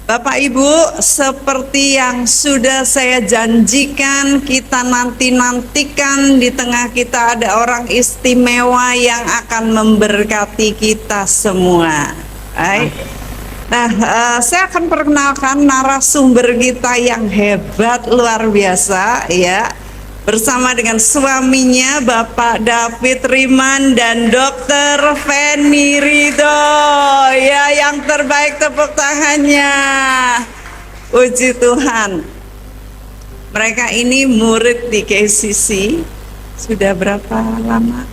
Bapak Ibu, seperti yang sudah saya janjikan, kita nantikan di tengah kita ada orang istimewa yang akan memberkati kita semua. Baik. Nah, saya akan perkenalkan narasumber kita yang hebat, luar biasa ya. Bersama dengan suaminya Bapak David Riman dan Dr. Feni Ridho. Ya, yang terbaik tepuk tangannya. Puji Tuhan. Mereka ini murid di KCC. Sudah berapa lama?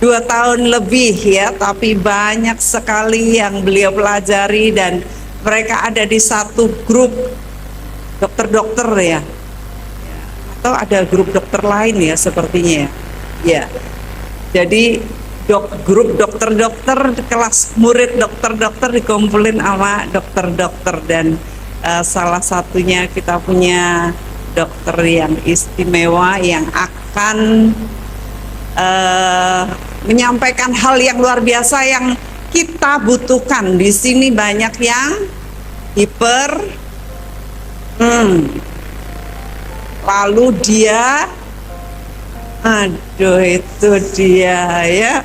2 tahun lebih ya, tapi banyak sekali yang beliau pelajari dan mereka ada di satu grup dokter-dokter ya. Atau ada grup dokter lain ya sepertinya ya. Jadi grup dokter-dokter kelas murid dokter-dokter dikumpulin sama dokter-dokter dan salah satunya kita punya dokter yang istimewa yang akan menyampaikan hal yang luar biasa yang kita butuhkan. Di sini banyak yang lalu dia, aduh itu dia ya,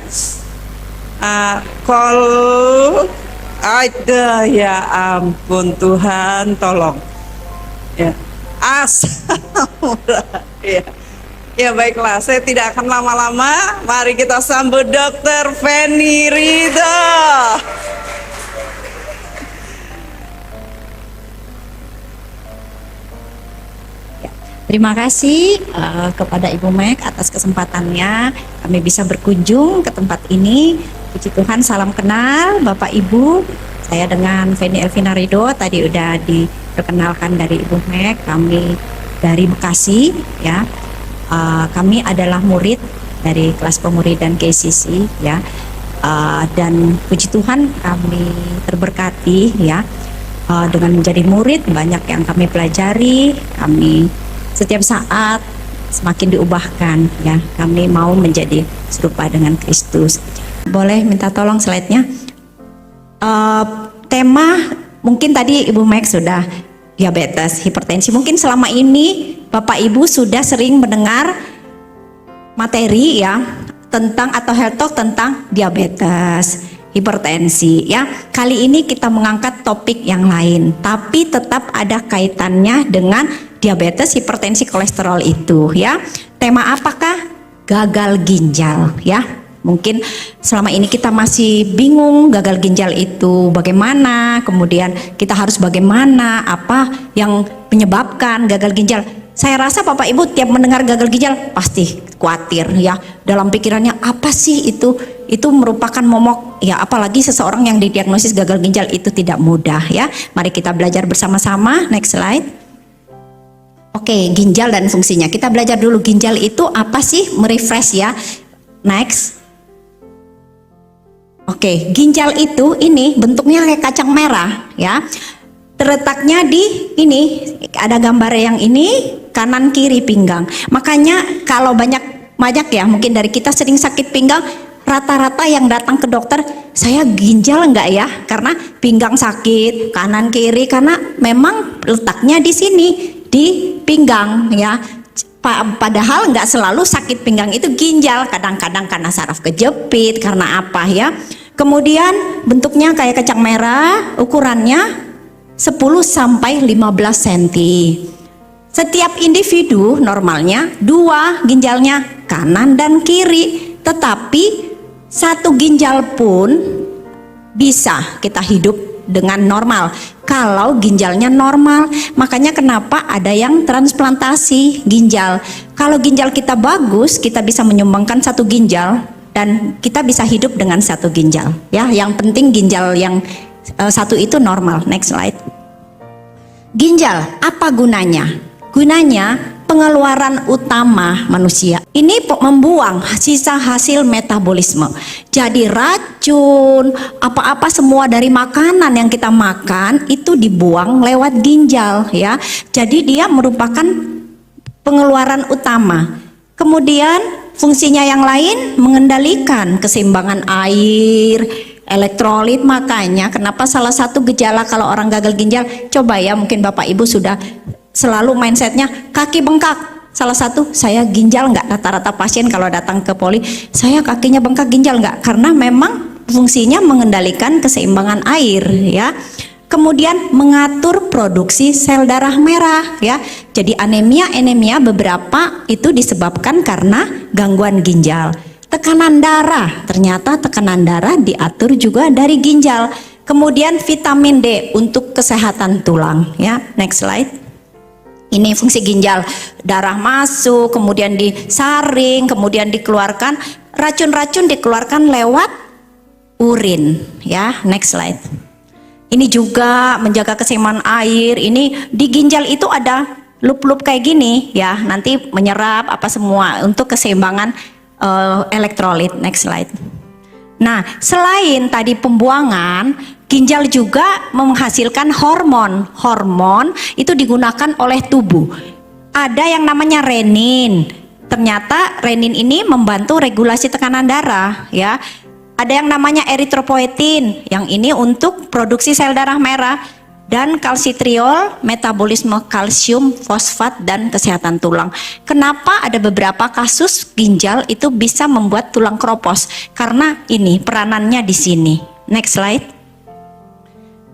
ada ya ampun Tuhan tolong ya, ya. Ya baiklah, saya tidak akan lama-lama. Mari kita sambut Dr. Feni Ridho. Terima kasih kepada Ibu Meg atas kesempatannya kami bisa berkunjung ke tempat ini. Puji Tuhan, salam kenal Bapak Ibu. Saya dengan Feni Elvina Ridho tadi udah diperkenalkan dari Ibu Meg. Kami dari Bekasi ya. Kami adalah murid dari kelas pemuridan KCC ya. Dan puji Tuhan kami terberkati ya. Dengan menjadi murid banyak yang kami pelajari, kami setiap saat semakin diubahkan ya. Kami mau menjadi serupa dengan Kristus. Boleh minta tolong slide-nya. Tema mungkin tadi Ibu Meg sudah diabetes, hipertensi. Mungkin selama ini Bapak Ibu sudah sering mendengar materi ya tentang atau health talk tentang diabetes, hipertensi ya. Kali ini kita mengangkat topik yang lain, tapi tetap ada kaitannya dengan diabetes, hipertensi, kolesterol itu ya. Tema apakah? Gagal ginjal ya. Mungkin selama ini kita masih bingung gagal ginjal itu bagaimana, kemudian kita harus bagaimana, apa yang menyebabkan gagal ginjal. Saya rasa Bapak Ibu tiap mendengar gagal ginjal pasti khawatir ya. Dalam pikirannya apa sih itu? Itu merupakan momok ya, apalagi seseorang yang didiagnosis gagal ginjal itu tidak mudah ya. Mari kita belajar bersama-sama. Next slide. Oke, ginjal dan fungsinya. Kita belajar dulu ginjal itu apa sih? Merefresh ya. Next. Oke, ginjal itu ini bentuknya kayak kacang merah ya. Terletaknya di ini, ada gambar yang ini kanan kiri pinggang. Makanya kalau banyak ya mungkin dari kita sering sakit pinggang, rata-rata yang datang ke dokter, saya ginjal enggak ya? Karena pinggang sakit kanan kiri karena memang letaknya di sini di pinggang ya. Padahal nggak selalu sakit pinggang itu ginjal, kadang-kadang karena saraf kejepit, karena apa ya. Kemudian bentuknya kayak kacang merah, ukurannya 10 sampai 15 cm. Setiap individu normalnya 2 ginjalnya kanan dan kiri, tetapi satu ginjal pun bisa kita hidup dengan normal kalau ginjalnya normal. Makanya kenapa ada yang transplantasi ginjal. Kalau ginjal kita bagus, kita bisa menyumbangkan satu ginjal dan kita bisa hidup dengan satu ginjal ya. Yang penting ginjal yang satu itu normal. Next slide. Ginjal apa gunanya? Gunanya pengeluaran utama manusia ini membuang sisa hasil metabolisme. Jadi racun, apa-apa semua dari makanan yang kita makan itu dibuang lewat ginjal ya. Jadi dia merupakan pengeluaran utama. Kemudian fungsinya yang lain mengendalikan keseimbangan air, elektrolit. Makanya kenapa salah satu gejala kalau orang gagal ginjal, coba ya, mungkin Bapak Ibu sudah selalu mindsetnya kaki bengkak. Salah satu, saya ginjal nggak? Rata-rata pasien kalau datang ke poli, saya kakinya bengkak, ginjal nggak? Karena memang fungsinya mengendalikan keseimbangan air ya. Kemudian mengatur produksi sel darah merah ya. Jadi anemia beberapa itu disebabkan karena gangguan ginjal. Tekanan darah, ternyata tekanan darah diatur juga dari ginjal. Kemudian vitamin D untuk kesehatan tulang ya. Next slide. Ini fungsi ginjal, darah masuk, kemudian disaring, kemudian dikeluarkan, racun-racun dikeluarkan lewat urin ya. Next slide. Ini juga menjaga keseimbangan air. Ini di ginjal itu ada loop-loop kayak gini ya, nanti menyerap apa semua untuk keseimbangan elektrolit. Next slide. Nah, selain tadi pembuangan, ginjal juga menghasilkan hormon. Hormon itu digunakan oleh tubuh. Ada yang namanya renin. Ternyata renin ini membantu regulasi tekanan darah ya. Ada yang namanya eritropoetin, yang ini untuk produksi sel darah merah, dan kalsitriol, metabolisme kalsium, fosfat, dan kesehatan tulang. Kenapa ada beberapa kasus ginjal itu bisa membuat tulang keropos? Karena ini peranannya di sini. Next slide.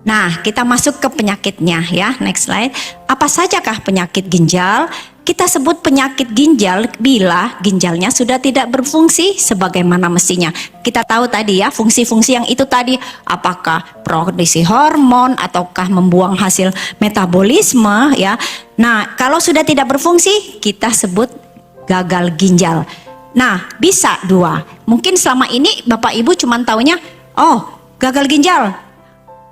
Nah, kita masuk ke penyakitnya ya. Next slide. Apa sajakah penyakit ginjal? Kita sebut penyakit ginjal bila ginjalnya sudah tidak berfungsi sebagaimana mestinya. Kita tahu tadi ya, fungsi-fungsi yang itu tadi, apakah produksi hormon ataukah membuang hasil metabolisme ya. Nah, kalau sudah tidak berfungsi, kita sebut gagal ginjal. Nah, bisa dua. Mungkin selama ini Bapak Ibu cuma taunya, oh, gagal ginjal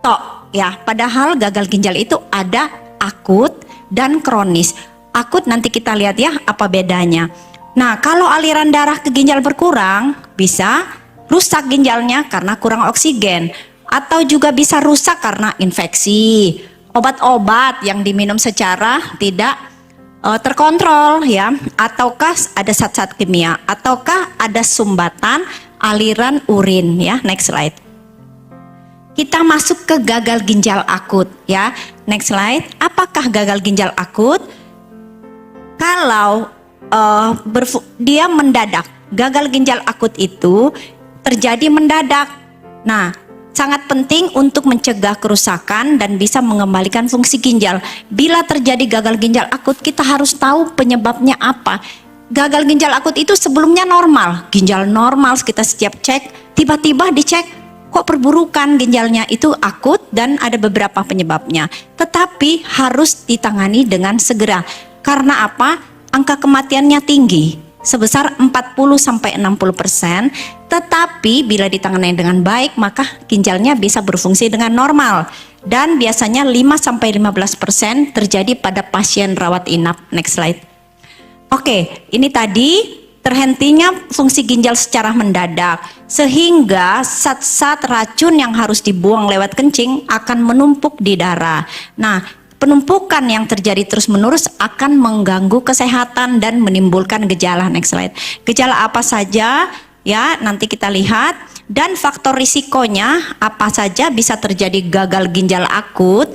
tok ya. Padahal gagal ginjal itu ada akut dan kronis. Akut nanti kita lihat ya apa bedanya. Nah, kalau aliran darah ke ginjal berkurang, bisa rusak ginjalnya karena kurang oksigen, atau juga bisa rusak karena infeksi, obat-obat yang diminum secara tidak terkontrol ya, ataukah ada zat-zat kimia, ataukah ada sumbatan aliran urin ya. Next slide. Kita masuk ke gagal ginjal akut ya. Next slide. Apakah gagal ginjal akut? Kalau dia mendadak, gagal ginjal akut itu terjadi mendadak. Nah, sangat penting untuk mencegah kerusakan dan bisa mengembalikan fungsi ginjal. Bila terjadi gagal ginjal akut, kita harus tahu penyebabnya apa. Gagal ginjal akut itu sebelumnya normal, ginjal normal, kita setiap cek, tiba-tiba dicek, kok perburukan ginjalnya, itu akut dan ada beberapa penyebabnya. Tetapi harus ditangani dengan segera. Karena apa? Angka kematiannya tinggi, sebesar 40-60%. Tetapi bila ditangani dengan baik, maka ginjalnya bisa berfungsi dengan normal. Dan biasanya 5-15% terjadi pada pasien rawat inap. Next slide. Oke, ini tadi terhentinya fungsi ginjal secara mendadak, sehingga zat-zat racun yang harus dibuang lewat kencing akan menumpuk di darah. Nah, penumpukan yang terjadi terus-menerus akan mengganggu kesehatan dan menimbulkan gejala. Next slide. Gejala apa saja ya, nanti kita lihat, dan faktor risikonya apa saja bisa terjadi gagal ginjal akut.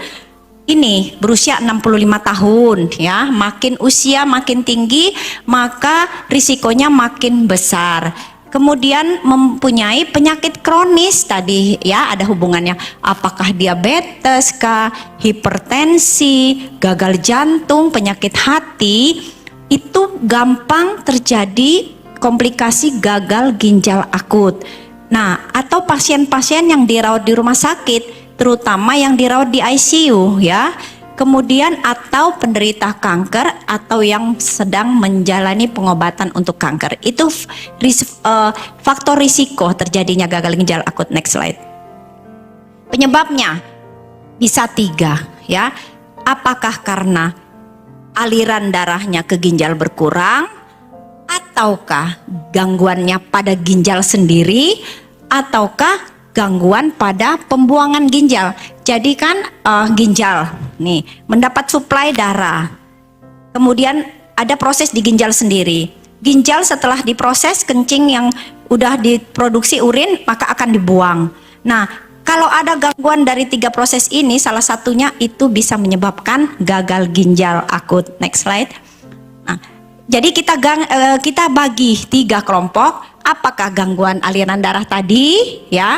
Ini berusia 65 tahun ya, makin usia makin tinggi maka risikonya makin besar. Kemudian mempunyai penyakit kronis tadi ya, ada hubungannya, apakah diabetes kah, hipertensi, gagal jantung, penyakit hati, itu gampang terjadi komplikasi gagal ginjal akut. Nah, atau pasien-pasien yang dirawat di rumah sakit, terutama yang dirawat di ICU ya. Kemudian atau penderita kanker atau yang sedang menjalani pengobatan untuk kanker. Itu faktor risiko terjadinya gagal ginjal akut. Next slide. Penyebabnya bisa 3 ya. Apakah karena aliran darahnya ke ginjal berkurang, ataukah gangguannya pada ginjal sendiri, ataukah gangguan pada pembuangan ginjal. Jadi kan ginjal nih mendapat suplai darah, kemudian ada proses di ginjal sendiri. Ginjal setelah diproses, kencing yang udah diproduksi urin maka akan dibuang. Nah, kalau ada gangguan dari 3 proses ini, salah satunya itu bisa menyebabkan gagal ginjal akut. Next slide. Nah, jadi kita bagi 3 kelompok. Apakah gangguan aliran darah tadi, ya,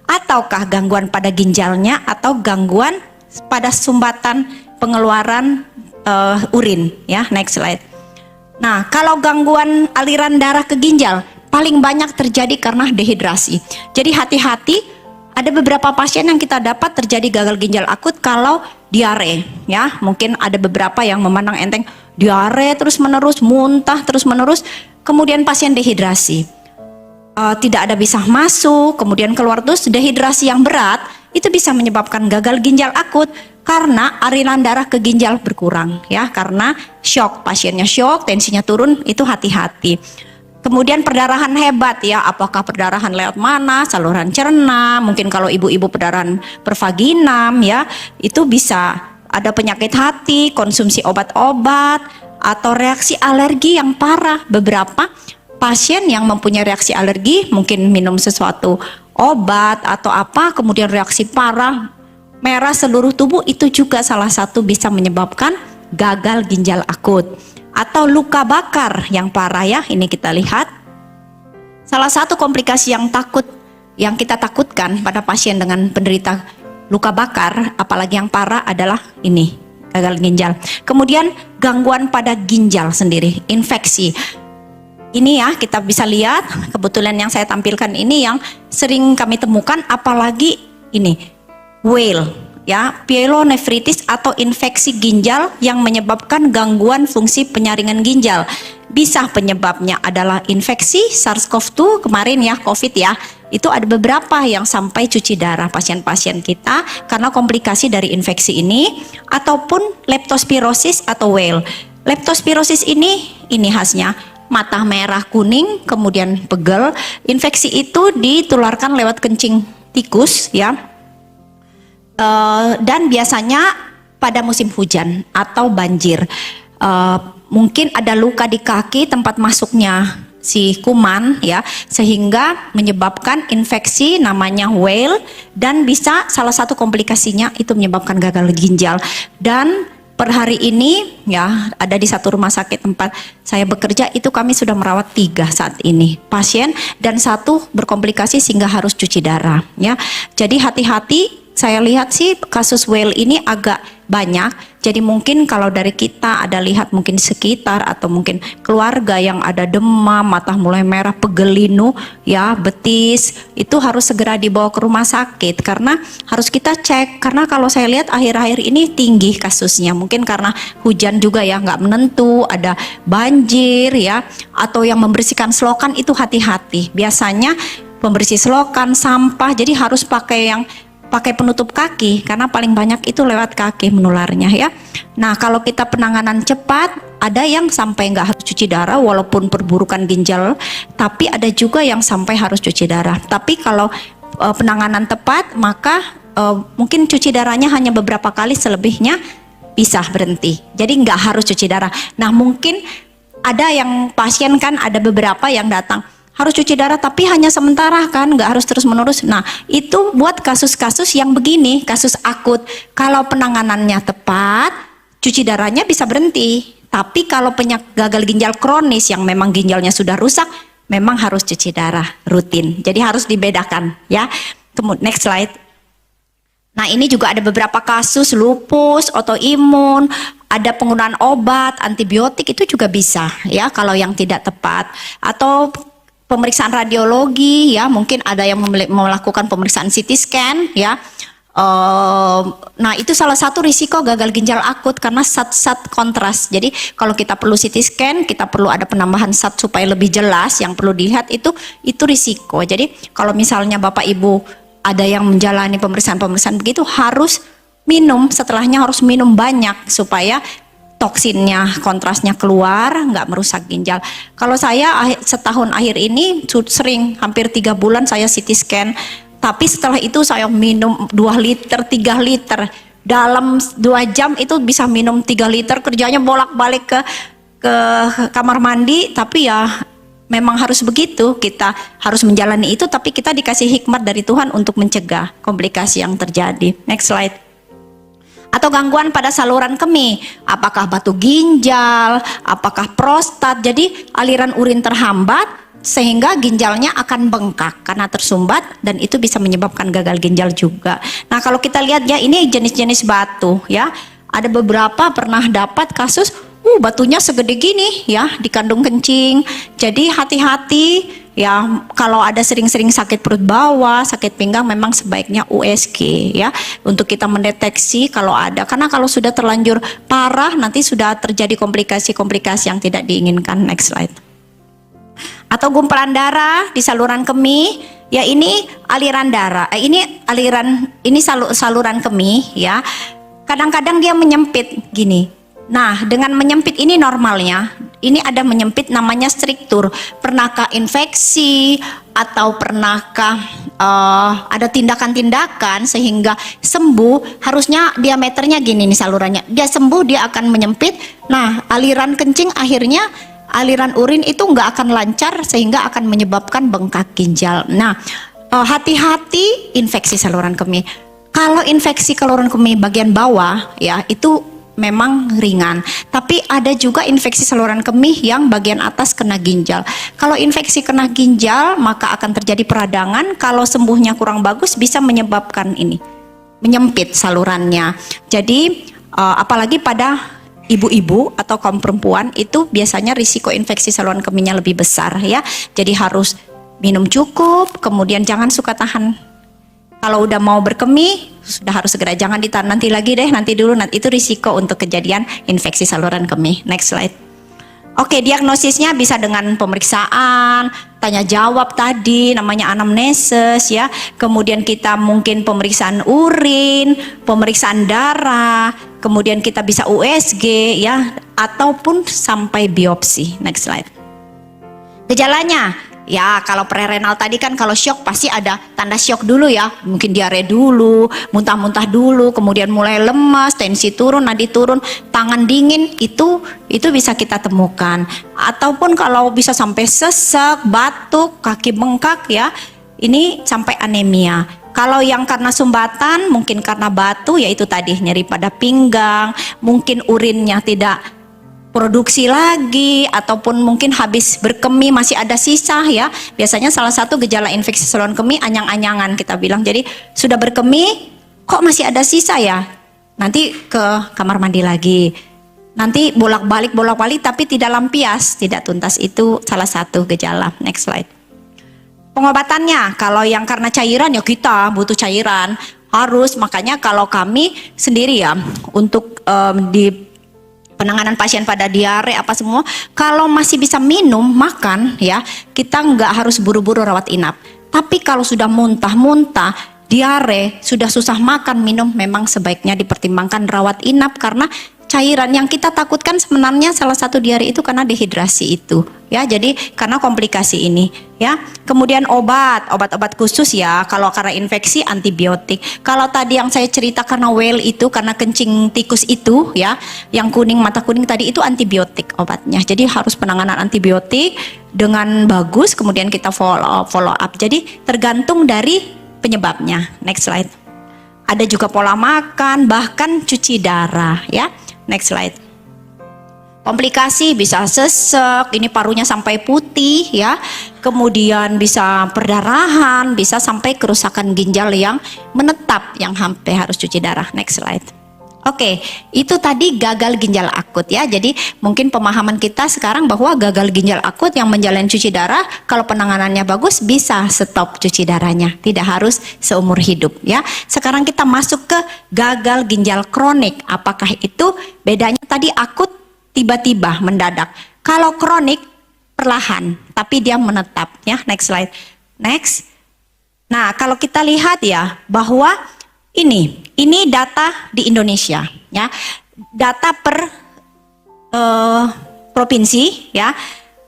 ataukah gangguan pada ginjalnya, atau gangguan pada sumbatan pengeluaran urin, ya. Next slide. Nah, kalau gangguan aliran darah ke ginjal paling banyak terjadi karena dehidrasi. Jadi hati-hati, ada beberapa pasien yang kita dapat terjadi gagal ginjal akut kalau diare, ya. Mungkin ada beberapa yang memandang enteng diare terus-menerus, muntah terus-menerus, kemudian pasien dehidrasi. Tidak ada bisa masuk, kemudian keluar terus. Dehidrasi yang berat itu bisa menyebabkan gagal ginjal akut karena aliran darah ke ginjal berkurang, ya, karena shock, pasiennya shock, tensinya turun, itu hati-hati. Kemudian perdarahan hebat, ya, apakah perdarahan lewat mana, saluran cerna, mungkin kalau ibu-ibu perdarahan pervaginam, ya, itu bisa ada penyakit hati, konsumsi obat-obat, atau reaksi alergi yang parah. Beberapa pasien yang mempunyai reaksi alergi mungkin minum sesuatu obat atau apa, kemudian reaksi parah, merah seluruh tubuh, itu juga salah satu bisa menyebabkan gagal ginjal akut. Atau luka bakar yang parah, ya, ini kita lihat. Salah satu komplikasi yang kita takutkan pada pasien dengan penderita luka bakar, apalagi yang parah, adalah ini, gagal ginjal. Kemudian gangguan pada ginjal sendiri, infeksi. Ini, ya, kita bisa lihat, kebetulan yang saya tampilkan ini yang sering kami temukan, apalagi ini, whale, ya, pyelonefritis atau infeksi ginjal yang menyebabkan gangguan fungsi penyaringan ginjal. Bisa penyebabnya adalah infeksi SARS-CoV-2 kemarin, ya, COVID, ya. Itu ada beberapa yang sampai cuci darah pasien-pasien kita karena komplikasi dari infeksi ini, ataupun leptospirosis atau whale. Leptospirosis ini khasnya mata merah kuning, kemudian pegel. Infeksi itu ditularkan lewat kencing tikus, ya. Dan biasanya pada musim hujan atau banjir. Mungkin ada luka di kaki tempat masuknya si kuman, ya, sehingga menyebabkan infeksi namanya whale, dan bisa salah satu komplikasinya itu menyebabkan gagal ginjal. Dan per hari ini, ya, ada di satu rumah sakit tempat saya bekerja, itu kami sudah merawat 3 saat ini pasien, dan 1 berkomplikasi sehingga harus cuci darah, ya. Jadi hati-hati. Saya lihat sih kasus whale ini agak banyak. Jadi mungkin kalau dari kita ada lihat mungkin sekitar atau mungkin keluarga yang ada demam, mata mulai merah, pegel linu, ya, betis, itu harus segera dibawa ke rumah sakit karena harus kita cek. Karena kalau saya lihat akhir-akhir ini tinggi kasusnya, mungkin karena hujan juga, ya, nggak menentu, ada banjir, ya, atau yang membersihkan selokan itu hati-hati. Biasanya pembersih selokan, sampah, jadi harus pakai penutup kaki karena paling banyak itu lewat kaki menularnya, ya. Nah, kalau kita penanganan cepat, ada yang sampai nggak harus cuci darah walaupun perburukan ginjal, tapi ada juga yang sampai harus cuci darah. Tapi kalau penanganan tepat, maka mungkin cuci darahnya hanya beberapa kali, selebihnya bisa berhenti. Jadi nggak harus cuci darah. Nah, mungkin ada yang pasien kan, ada beberapa yang datang harus cuci darah tapi hanya sementara, kan, nggak harus terus menerus. Nah, itu buat kasus-kasus yang begini, kasus akut. Kalau penanganannya tepat, cuci darahnya bisa berhenti. Tapi kalau penyakit gagal ginjal kronis yang memang ginjalnya sudah rusak, memang harus cuci darah rutin. Jadi harus dibedakan, ya. Kemudian next slide. Nah, ini juga ada beberapa kasus lupus, autoimun, ada penggunaan obat, antibiotik, itu juga bisa, ya, kalau yang tidak tepat. Atau pemeriksaan radiologi, ya, mungkin ada yang melakukan pemeriksaan CT scan, ya. Nah, itu salah satu risiko gagal ginjal akut karena zat-zat kontras. Jadi kalau kita perlu CT scan, kita perlu ada penambahan zat supaya lebih jelas yang perlu dilihat, itu risiko. Jadi kalau misalnya Bapak Ibu ada yang menjalani pemeriksaan begitu, harus minum, setelahnya harus minum banyak supaya toksinnya, kontrasnya keluar, nggak merusak ginjal. Kalau saya setahun akhir ini sering, hampir 3 bulan saya CT scan, tapi setelah itu saya minum 2 liter, 3 liter. Dalam 2 jam itu bisa minum 3 liter, kerjanya bolak-balik ke kamar mandi, tapi ya memang harus begitu, kita harus menjalani itu, tapi kita dikasih hikmat dari Tuhan untuk mencegah komplikasi yang terjadi. Next slide. Atau gangguan pada saluran kemih, apakah batu ginjal, apakah prostat, jadi aliran urin terhambat sehingga ginjalnya akan bengkak karena tersumbat, dan itu bisa menyebabkan gagal ginjal juga. Nah, kalau kita lihat ya, ini jenis-jenis batu ya. Ada beberapa pernah dapat kasus batunya segede gini ya di kandung kencing. Jadi hati-hati ya, kalau ada sering-sering sakit perut bawah, sakit pinggang, memang sebaiknya USG ya, untuk kita mendeteksi kalau ada. Karena kalau sudah terlanjur parah, nanti sudah terjadi komplikasi-komplikasi yang tidak diinginkan. Next slide. Atau gumpalan darah di saluran kemih, ya ini aliran darah, ini saluran kemih ya. Kadang-kadang dia menyempit gini. Nah, dengan menyempit ini normalnya, ini ada menyempit namanya struktur. Pernahkah infeksi atau pernahkah ada tindakan-tindakan sehingga sembuh? Harusnya diameternya gini nih salurannya. Dia sembuh, dia akan menyempit. Nah, aliran kencing akhirnya aliran urin itu nggak akan lancar sehingga akan menyebabkan bengkak ginjal. Nah, hati-hati infeksi saluran kemih. Kalau infeksi saluran kemih bagian bawah ya itu memang ringan, tapi ada juga infeksi saluran kemih yang bagian atas kena ginjal. Kalau infeksi kena ginjal maka akan terjadi peradangan. Kalau sembuhnya kurang bagus bisa menyebabkan ini menyempit salurannya. Jadi apalagi pada ibu-ibu atau kaum perempuan itu biasanya risiko infeksi saluran kemihnya lebih besar ya. Jadi harus minum cukup, kemudian jangan suka tahan. Kalau udah mau berkemih sudah harus segera, jangan ditahan nanti lagi deh, nanti dulu, nanti itu risiko untuk kejadian infeksi saluran kemih. Next slide. Oke, diagnosisnya bisa dengan pemeriksaan, tanya jawab tadi, namanya anamnesis ya. Kemudian kita mungkin pemeriksaan urin, pemeriksaan darah, kemudian kita bisa USG ya, ataupun sampai biopsi. Next slide. Gejalanya, ya kalau prerenal tadi kan kalau shock pasti ada tanda shock dulu ya. Mungkin diare dulu, muntah-muntah dulu, kemudian mulai lemas, tensi turun, nadi turun, tangan dingin, itu bisa kita temukan. Ataupun kalau bisa sampai sesak, batuk, kaki bengkak ya, ini sampai anemia. Kalau yang karena sumbatan, mungkin karena batu, yaitu tadi nyeri pada pinggang, mungkin urinnya tidak produksi lagi, ataupun mungkin habis berkemih masih ada sisa ya. Biasanya salah satu gejala infeksi saluran kemih anyang-anyangan kita bilang. Jadi sudah berkemih kok masih ada sisa ya, nanti ke kamar mandi lagi, nanti bolak-balik tapi tidak lampias, tidak tuntas, itu salah satu gejala. Next slide. Pengobatannya, kalau yang karena cairan ya kita butuh cairan harus, makanya kalau kami sendiri ya untuk di penanganan pasien pada diare apa semua, kalau masih bisa minum, makan ya, kita nggak harus buru-buru rawat inap. Tapi kalau sudah muntah-muntah, diare, sudah susah makan, minum, memang sebaiknya dipertimbangkan rawat inap, karena cairan yang kita takutkan sebenarnya salah satu diare itu karena dehidrasi itu ya. Jadi karena komplikasi ini ya. Kemudian obat-obat khusus ya, kalau karena infeksi antibiotik. Kalau tadi yang saya cerita karena well itu, karena kencing tikus itu ya, yang kuning, mata kuning tadi, itu antibiotik obatnya. Jadi harus penanganan antibiotik dengan bagus, kemudian kita follow up. Jadi tergantung dari penyebabnya. Next slide. Ada juga pola makan, bahkan cuci darah ya. Next slide. Komplikasi bisa sesek, ini parunya sampai putih ya. Kemudian bisa perdarahan, bisa sampai kerusakan ginjal yang menetap yang sampai harus cuci darah. Next slide. Oke, itu tadi gagal ginjal akut ya. Jadi mungkin pemahaman kita sekarang bahwa gagal ginjal akut yang menjalani cuci darah, kalau penanganannya bagus bisa stop cuci darahnya, tidak harus seumur hidup ya. Sekarang kita masuk ke gagal ginjal kronik. Apakah itu bedanya tadi akut tiba-tiba mendadak? Kalau kronik perlahan tapi dia menetap ya. Next slide. Next. Nah, kalau kita lihat ya bahwa ini data di Indonesia ya, data per provinsi ya.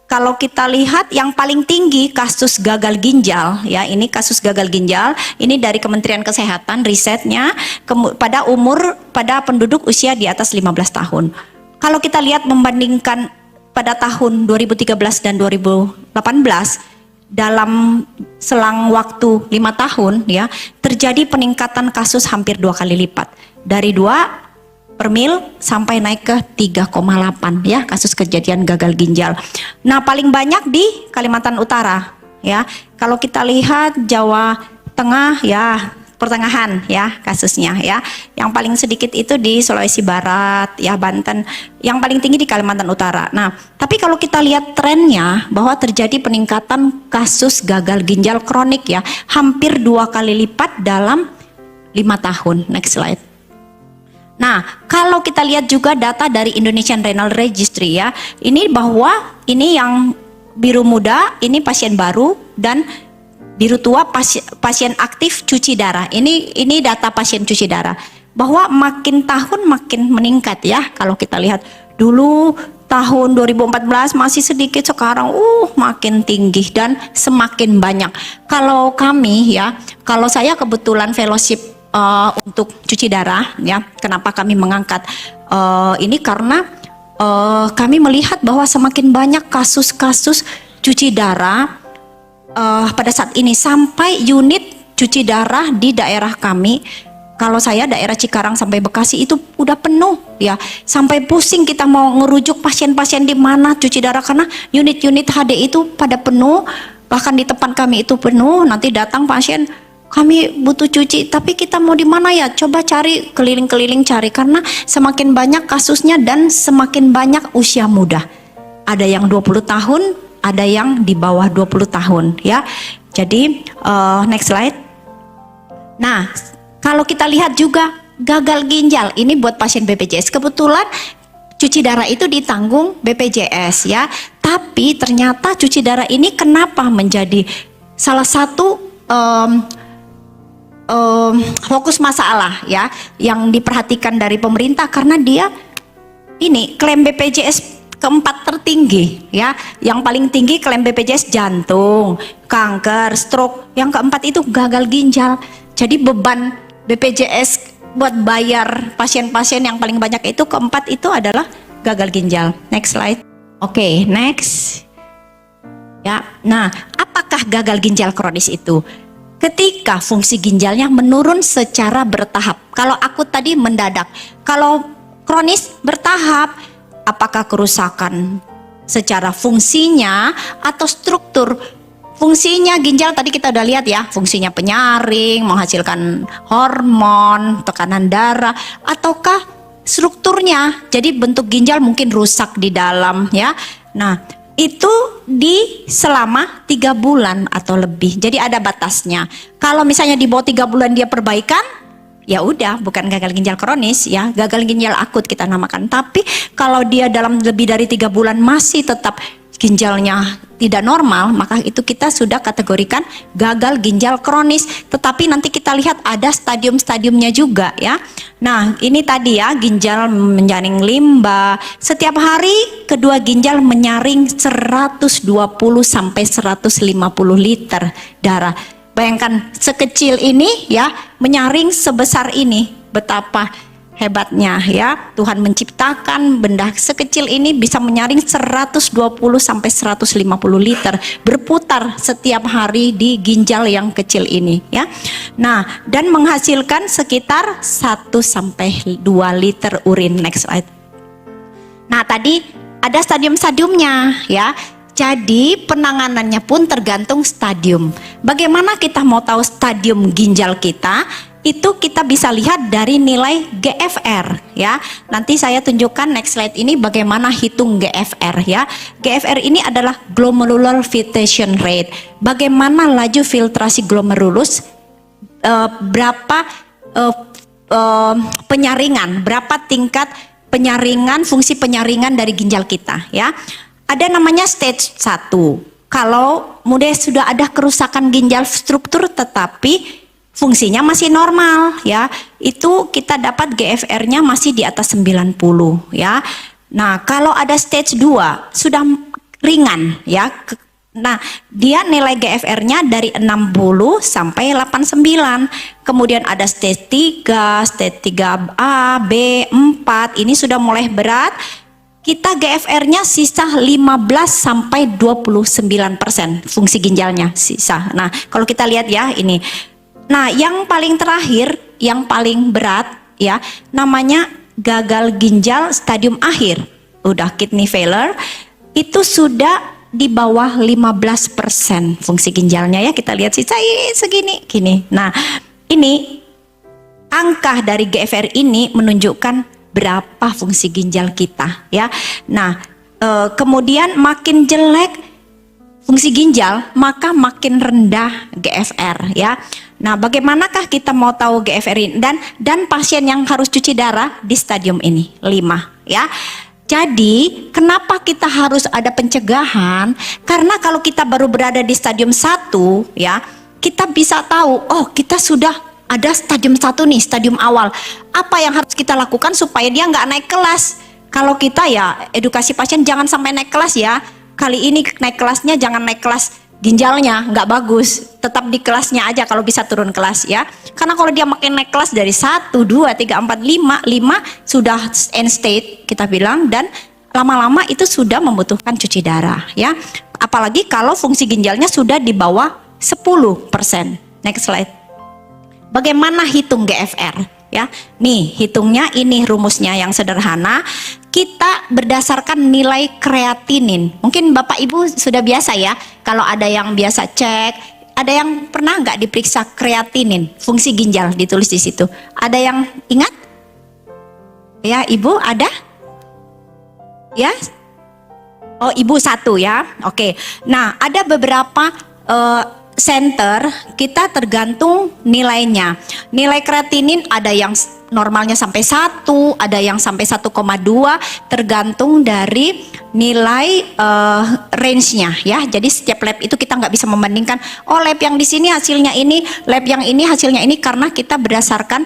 Kalau kita lihat yang paling tinggi kasus gagal ginjal ya, ini kasus gagal ginjal ini dari Kementerian Kesehatan risetnya pada penduduk usia di atas 15 tahun. Kalau kita lihat membandingkan pada tahun 2013 dan 2018 dalam selang waktu 5 tahun ya terjadi peningkatan kasus hampir 2 kali lipat dari 2 per mil sampai naik ke 3,8 ya kasus kejadian gagal ginjal. Nah paling banyak di Kalimantan Utara ya. Kalau kita lihat Jawa Tengah ya pertengahan ya kasusnya ya. Yang paling sedikit itu di Sulawesi Barat ya, Banten. Yang paling tinggi di Kalimantan Utara. Nah, tapi kalau kita lihat trennya bahwa terjadi peningkatan kasus gagal ginjal kronik ya, hampir 2 kali lipat dalam 5 tahun. Next slide. Nah, kalau kita lihat juga data dari Indonesian Renal Registry ya, ini bahwa ini yang biru muda, ini pasien baru dan biru tua pasien aktif cuci darah. Ini data pasien cuci darah bahwa makin tahun makin meningkat ya. Kalau kita lihat dulu tahun 2014 masih sedikit, sekarang makin tinggi dan semakin banyak. Kalau kami ya, kalau saya kebetulan fellowship untuk cuci darah ya. Kenapa kami mengangkat ini karena kami melihat bahwa semakin banyak kasus-kasus cuci darah pada saat ini sampai unit cuci darah di daerah kami. Kalau saya daerah Cikarang sampai Bekasi itu udah penuh ya, sampai pusing kita mau ngerujuk pasien-pasien di mana cuci darah karena unit-unit HD itu pada penuh, bahkan di depan kami itu penuh. Nanti datang pasien, kami butuh cuci, tapi kita mau di mana ya? Coba cari keliling-keliling cari karena semakin banyak kasusnya dan semakin banyak usia muda. Ada yang 20 tahun, ada yang di bawah 20 tahun ya. Jadi next slide. Nah, kalau kita lihat juga gagal ginjal ini buat pasien BPJS. Kebetulan cuci darah itu ditanggung BPJS ya. Tapi ternyata cuci darah ini kenapa menjadi salah satu fokus masalah ya yang diperhatikan dari pemerintah karena dia ini klaim BPJS keempat tertinggi ya. Yang paling tinggi klaim BPJS jantung, kanker, stroke. Yang keempat itu gagal ginjal. Jadi beban BPJS buat bayar pasien-pasien yang paling banyak itu keempat itu adalah gagal ginjal. Next slide. Oke, next. Ya. Nah, apakah gagal ginjal kronis itu? Ketika fungsi ginjalnya menurun secara bertahap. Kalau akut tadi mendadak. Kalau kronis bertahap. Apakah kerusakan secara fungsinya atau struktur? Fungsinya ginjal tadi kita udah lihat ya, fungsinya penyaring, menghasilkan hormon, tekanan darah, ataukah strukturnya? Jadi bentuk ginjal mungkin rusak di dalam ya. Nah, itu di selama 3 bulan atau lebih. Jadi ada batasnya. Kalau misalnya di bawah 3 bulan dia perbaikan, ya udah bukan gagal ginjal kronis ya, gagal ginjal akut kita namakan. Tapi kalau dia dalam lebih dari 3 bulan masih tetap ginjalnya tidak normal, maka itu kita sudah kategorikan gagal ginjal kronis. Tetapi nanti kita lihat ada stadium-stadiumnya juga ya. Nah ini tadi ya, ginjal menyaring limbah. Setiap hari kedua ginjal menyaring 120 sampai 150 liter darah. Bayangkan sekecil ini ya, menyaring sebesar ini, betapa hebatnya ya. Tuhan menciptakan benda sekecil ini bisa menyaring 120 sampai 150 liter berputar setiap hari di ginjal yang kecil ini ya. Nah, dan menghasilkan sekitar 1 sampai 2 liter urin. Next slide. Nah, tadi ada stadium-stadiumnya ya. Jadi penanganannya pun tergantung stadium. Bagaimana kita mau tahu stadium ginjal kita? Itu kita bisa lihat dari nilai GFR ya. Nanti saya tunjukkan next slide ini bagaimana hitung GFR ya. GFR ini adalah glomerular filtration rate. Bagaimana laju filtrasi glomerulus, berapa penyaringan, berapa tingkat penyaringan, fungsi penyaringan dari ginjal kita ya. Ada namanya stage 1. Kalau sudah ada kerusakan ginjal struktur tetapi fungsinya masih normal ya, itu kita dapat GFR-nya masih di atas 90 ya. Nah, kalau ada stage 2 sudah ringan ya. Nah, dia nilai GFR-nya dari 60 sampai 89. Kemudian ada stage 3, stage 3A, B, 4. Ini sudah mulai berat. kita GFR-nya sisa 15 sampai 29% fungsi ginjalnya sisa. Nah, kalau kita lihat ya ini. Nah, yang paling terakhir, yang paling berat ya, namanya gagal ginjal stadium akhir. Udah kidney failure, itu sudah di bawah 15% fungsi ginjalnya ya. Kita lihat sisa segini gini. Nah, ini angka dari GFR ini menunjukkan berapa fungsi ginjal kita ya. Nah, kemudian makin jelek fungsi ginjal, maka makin rendah GFR ya. Nah, bagaimanakah kita mau tahu GFR ini? Dan pasien yang harus cuci darah di stadium ini 5 ya. Jadi, kenapa kita harus ada pencegahan? Karena kalau kita baru berada di stadium 1 ya, kita bisa tahu, oh kita sudah ada stadium 1 nih, stadium awal. Apa yang harus kita lakukan supaya dia nggak naik kelas? Kalau kita ya edukasi pasien jangan sampai naik kelas ya. Kali ini naik kelasnya jangan naik kelas ginjalnya, nggak bagus. Tetap di kelasnya aja kalau bisa turun kelas ya. Karena kalau dia makin naik kelas dari 1, 2, 3, 4, 5 sudah end state kita bilang, dan lama-lama itu sudah membutuhkan cuci darah ya. Apalagi kalau fungsi ginjalnya sudah di bawah 10%. Next slide. Bagaimana hitung GFR ya? Nih, hitungnya ini rumusnya yang sederhana. Kita berdasarkan nilai kreatinin. Mungkin Bapak Ibu sudah biasa ya, kalau ada yang biasa cek, ada yang pernah nggak diperiksa kreatinin, fungsi ginjal ditulis di situ. Ada yang ingat? Ya, Ibu ada? Ya? Oh, Ibu 1 ya. Oke. Nah, ada beberapa center kita tergantung nilainya. Nilai kreatinin ada yang normalnya sampai 1, ada yang sampai 1,2, tergantung dari nilai range-nya ya. Jadi setiap lab itu kita nggak bisa membandingkan, oh lab yang di sini hasilnya ini, lab yang ini hasilnya ini, karena kita berdasarkan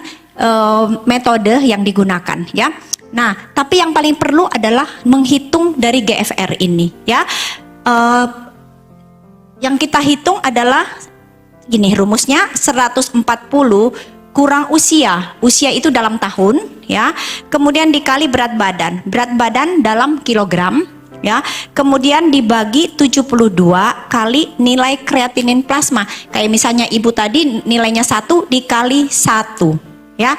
metode yang digunakan ya. Nah, tapi yang paling perlu adalah menghitung dari GFR ini ya. Yang kita hitung adalah gini rumusnya, 140 kurang usia. Usia itu dalam tahun ya. Kemudian dikali berat badan. Berat badan dalam kilogram ya. Kemudian dibagi 72 kali nilai kreatinin plasma. Kayak misalnya Ibu tadi nilainya 1 dikali 1 ya.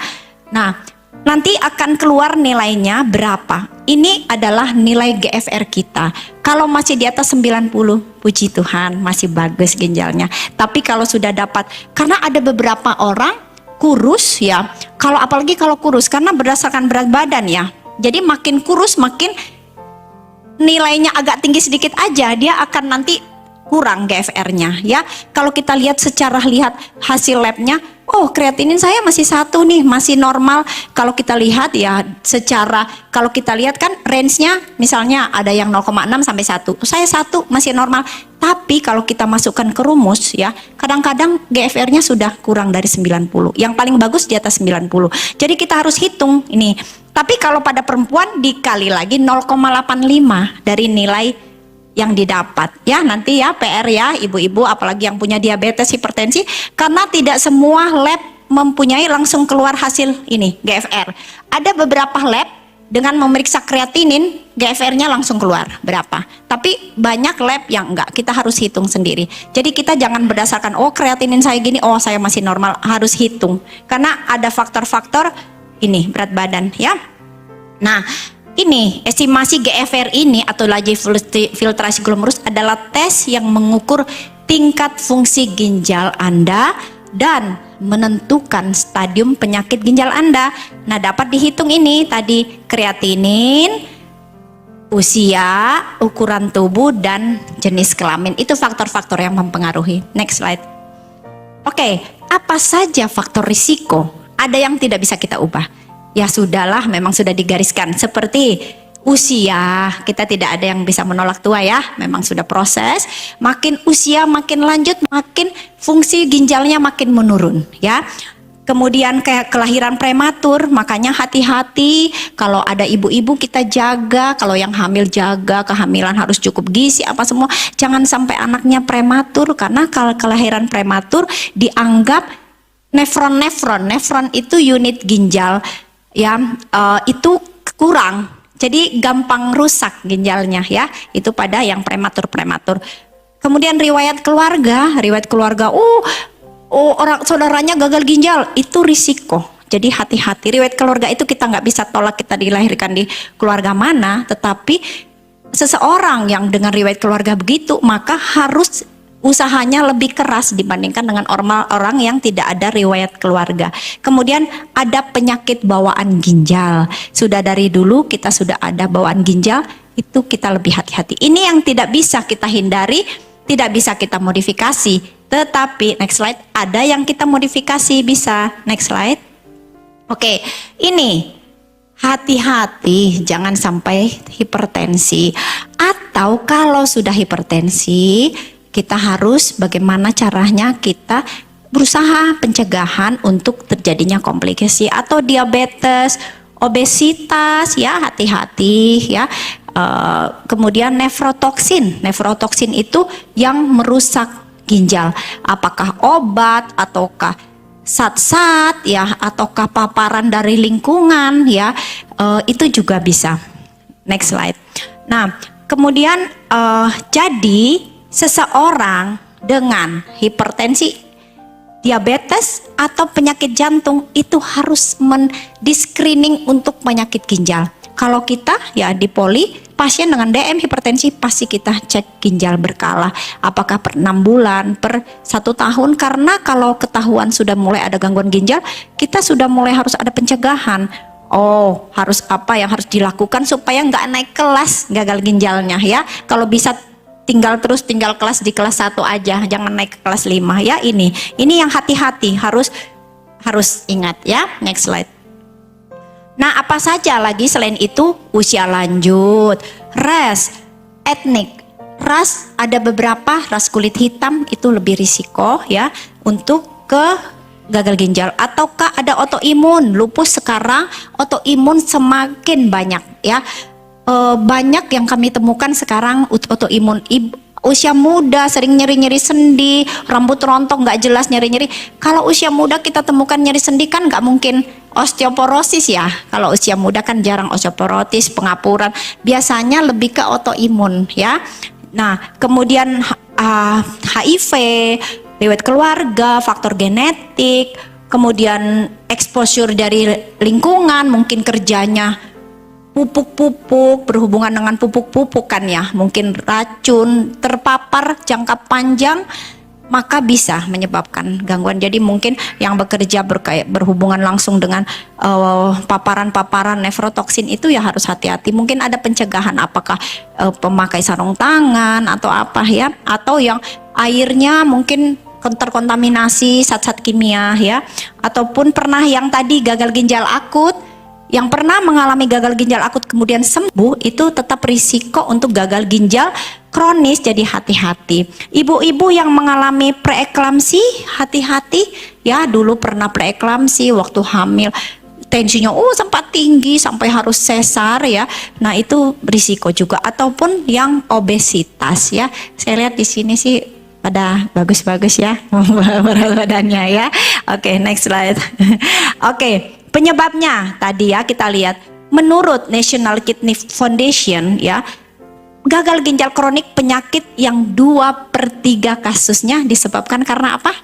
Nah, nanti akan keluar nilainya berapa. Ini adalah nilai GFR kita. Kalau masih di atas 90, puji Tuhan masih bagus ginjalnya. Tapi kalau sudah dapat, karena ada beberapa orang kurus ya. Kalau apalagi kalau kurus, karena berdasarkan berat badan ya. Jadi makin kurus makin nilainya agak tinggi sedikit aja, dia akan nanti kurang GFR-nya ya. Kalau kita lihat secara hasil labnya, oh kreatinin saya masih 1 nih, masih normal. Kalau kita lihat ya secara, kalau kita lihat kan range-nya misalnya ada yang 0,6 sampai 1. Saya 1 masih normal. Tapi kalau kita masukkan ke rumus ya, kadang-kadang GFR-nya sudah kurang dari 90. Yang paling bagus di atas 90. Jadi kita harus hitung ini. Tapi kalau pada perempuan dikali lagi 0,85 dari nilai yang didapat ya. Nanti ya PR ya ibu-ibu, apalagi yang punya diabetes, hipertensi, karena tidak semua lab mempunyai langsung keluar hasil ini GFR. Ada beberapa lab dengan memeriksa kreatinin GFR-nya langsung keluar berapa, tapi banyak lab yang enggak, kita harus hitung sendiri. Jadi kita jangan berdasarkan oh kreatinin saya gini, oh saya masih normal, harus hitung karena ada faktor-faktor ini berat badan ya. Nah, ini estimasi GFR ini atau laju filtrasi glomerulus adalah tes yang mengukur tingkat fungsi ginjal Anda dan menentukan stadium penyakit ginjal Anda. Nah, dapat dihitung ini tadi kreatinin, usia, ukuran tubuh, dan jenis kelamin. Itu faktor-faktor yang mempengaruhi. Next slide. Oke, apa saja faktor risiko? Ada yang tidak bisa kita ubah. Ya sudahlah, memang sudah digariskan seperti usia, kita tidak ada yang bisa menolak tua ya, memang sudah proses. Makin usia makin lanjut, makin fungsi ginjalnya makin menurun ya. Kemudian kayak kelahiran prematur, makanya hati-hati kalau ada ibu-ibu kita jaga, kalau yang hamil jaga, kehamilan harus cukup gizi apa semua, jangan sampai anaknya prematur, karena kalau kelahiran prematur dianggap nefron itu unit ginjal ya, itu kurang. Jadi gampang rusak ginjalnya ya. Itu pada yang prematur. Kemudian riwayat keluarga, orang saudaranya gagal ginjal, itu risiko. Jadi hati-hati, riwayat keluarga itu kita nggak bisa tolak, kita dilahirkan di keluarga mana, tetapi seseorang yang dengan riwayat keluarga begitu, maka harus usahanya lebih keras dibandingkan dengan orang yang tidak ada riwayat keluarga. Kemudian ada penyakit bawaan ginjal. Sudah dari dulu kita sudah ada bawaan ginjal, itu kita lebih hati-hati. Ini yang tidak bisa kita hindari, tidak bisa kita modifikasi. Tetapi next slide, ada yang kita modifikasi bisa. Next slide. Oke, ini hati-hati jangan sampai hipertensi. Atau kalau sudah hipertensi, kita harus bagaimana caranya kita berusaha pencegahan untuk terjadinya komplikasi atau diabetes, obesitas ya, hati-hati ya. Kemudian nefrotoksin itu yang merusak ginjal. Apakah obat ataukah zat-zat ya, ataukah paparan dari lingkungan ya, itu juga bisa. Next slide. Nah, kemudian jadi seseorang dengan hipertensi, diabetes atau penyakit jantung itu harus di-screening untuk penyakit ginjal. Kalau kita ya di poli, pasien dengan DM hipertensi pasti kita cek ginjal berkala. Apakah per 6 bulan, per 1 tahun. Karena kalau ketahuan sudah mulai ada gangguan ginjal, kita sudah mulai harus ada pencegahan. Oh, harus apa yang harus dilakukan supaya nggak naik kelas gagal ginjalnya ya. Kalau bisa tinggal kelas di kelas 1 aja, jangan naik ke kelas 5 ya. Ini yang hati-hati, harus ingat ya. Next slide. Nah, apa saja lagi selain itu? Usia lanjut, ras, etnik. Ras ada beberapa, ras kulit hitam itu lebih risiko ya untuk ke gagal ginjal. Ataukah ada autoimun, lupus sekarang autoimun semakin banyak ya. Banyak yang kami temukan sekarang autoimun. Usia muda sering nyeri-nyeri sendi, rambut rontok nggak jelas nyeri-nyeri. Kalau usia muda kita temukan nyeri sendi kan nggak mungkin osteoporosis ya. Kalau usia muda kan jarang osteoporosis, pengapuran. Biasanya lebih ke autoimun ya. Nah, kemudian HIV, riwayat keluarga, faktor genetik, kemudian exposure dari lingkungan, mungkin kerjanya pupuk-pupuk, berhubungan dengan pupuk-pupuk kan ya, mungkin racun, terpapar jangka panjang, maka bisa menyebabkan gangguan. Jadi mungkin yang bekerja berhubungan langsung dengan paparan-paparan nefrotoksin itu ya harus hati-hati. Mungkin ada pencegahan, apakah pemakai sarung tangan atau apa ya, atau yang airnya mungkin terkontaminasi zat-zat kimia ya, ataupun pernah yang tadi gagal ginjal akut. Yang pernah mengalami gagal ginjal akut kemudian sembuh, itu tetap risiko untuk gagal ginjal kronis, jadi hati-hati. Ibu-ibu yang mengalami preeklamsi, hati-hati ya. Dulu pernah preeklamsi waktu hamil, tensinya sempat tinggi sampai harus sesar ya. Nah, itu risiko juga. Ataupun yang obesitas ya. Saya lihat di sini sih pada bagus-bagus ya berat badannya ya. Oke, next slide. Oke. Penyebabnya tadi ya kita lihat, menurut National Kidney Foundation ya, gagal ginjal kronik penyakit yang 2/3 kasusnya disebabkan karena apa?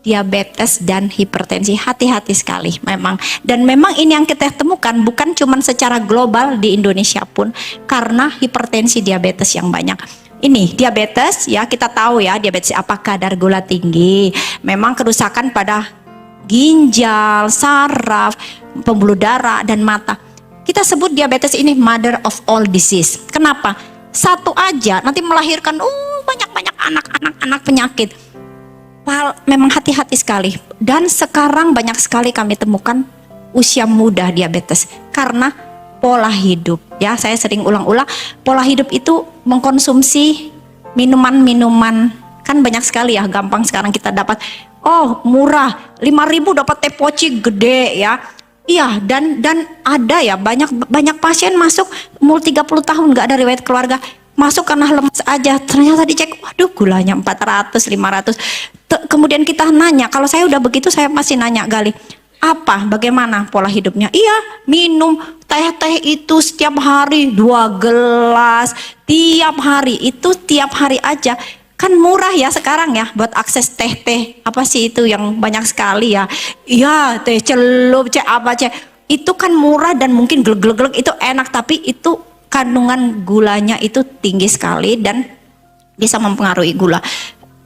Diabetes dan hipertensi. Hati-hati sekali memang. Dan memang ini yang kita temukan bukan cuma secara global, di Indonesia pun karena hipertensi diabetes yang banyak. Ini diabetes ya, kita tahu ya diabetes apa, kadar gula tinggi. Memang kerusakan pada ginjal, saraf, pembuluh darah, dan mata. Kita sebut diabetes ini mother of all disease. Kenapa? Satu aja nanti melahirkan banyak-banyak anak penyakit. Memang hati-hati sekali. Dan sekarang banyak sekali kami temukan usia muda diabetes karena pola hidup. Ya, saya sering ulang-ulang, pola hidup itu mengkonsumsi minuman-minuman, kan banyak sekali ya, gampang sekarang kita dapat. Murah, 5.000 dapat teh poci gede ya. Iya, dan ada ya banyak pasien masuk umur 30 tahun nggak ada riwayat keluarga, masuk karena lemas aja. Ternyata dicek, waduh gulanya 400, 500. Kemudian kita nanya, kalau saya udah begitu saya masih nanya, Gali, Apa? Bagaimana pola hidupnya? Iya, minum teh-teh itu setiap hari 2 gelas, tiap hari itu tiap hari aja. Kan murah ya sekarang ya buat akses teh-teh. Apa sih itu yang banyak sekali ya? Iya, teh celup, cek apa cek. Itu kan murah dan mungkin geleg-geleg itu enak, tapi itu kandungan gulanya itu tinggi sekali dan bisa mempengaruhi gula.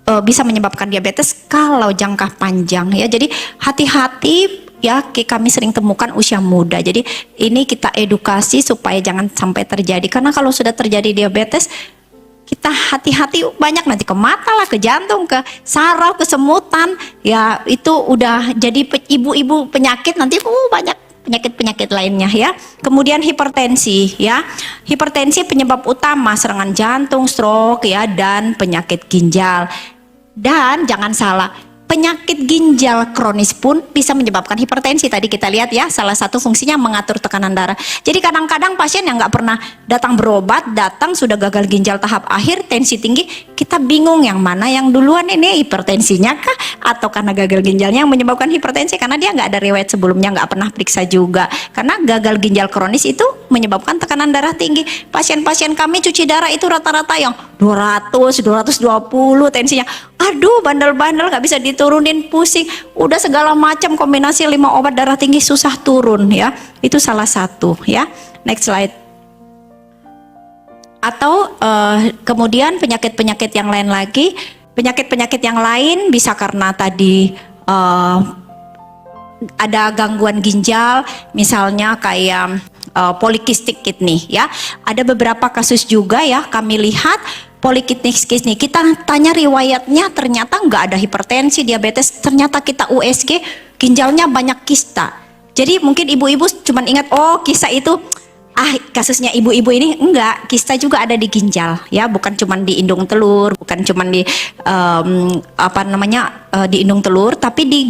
Bisa menyebabkan diabetes kalau jangka panjang ya. Jadi hati-hati ya, kami sering temukan usia muda. Jadi ini kita edukasi supaya jangan sampai terjadi, karena kalau sudah terjadi diabetes kita hati-hati, banyak nanti ke mata lah, ke jantung, ke saraf, kesemutan ya, itu udah jadi ibu-ibu penyakit nanti banyak penyakit-penyakit lainnya ya. Kemudian hipertensi ya. Hipertensi penyebab utama serangan jantung, stroke ya, dan penyakit ginjal. Dan jangan salah, penyakit ginjal kronis pun bisa menyebabkan hipertensi. Tadi kita lihat ya, salah satu fungsinya mengatur tekanan darah. Jadi kadang-kadang pasien yang nggak pernah datang berobat, datang sudah gagal ginjal tahap akhir, tensi tinggi, kita bingung yang mana yang duluan, ini hipertensinya kah atau karena gagal ginjalnya yang menyebabkan hipertensi, karena dia nggak ada riwayat sebelumnya, nggak pernah periksa juga. Karena gagal ginjal kronis itu menyebabkan tekanan darah tinggi. Pasien-pasien kami cuci darah itu rata-rata yang 200, 220 tensinya. Aduh, bandel-bandel nggak bisa diturunin, pusing, udah segala macam kombinasi 5 obat darah tinggi susah turun ya. Itu salah satu ya. Next slide. Atau kemudian penyakit-penyakit yang lain lagi, penyakit-penyakit yang lain bisa karena tadi ada gangguan ginjal, misalnya kayak polikistik kidney ya. Ada beberapa kasus juga ya kami lihat polikistik kidney, kita tanya riwayatnya ternyata nggak ada hipertensi, diabetes, ternyata kita USG ginjalnya banyak kista. Jadi mungkin ibu-ibu cuma ingat oh kista itu kasusnya ibu-ibu ini, enggak, kista juga ada di ginjal ya, bukan cuma di indung telur, bukan cuma di di indung telur, tapi di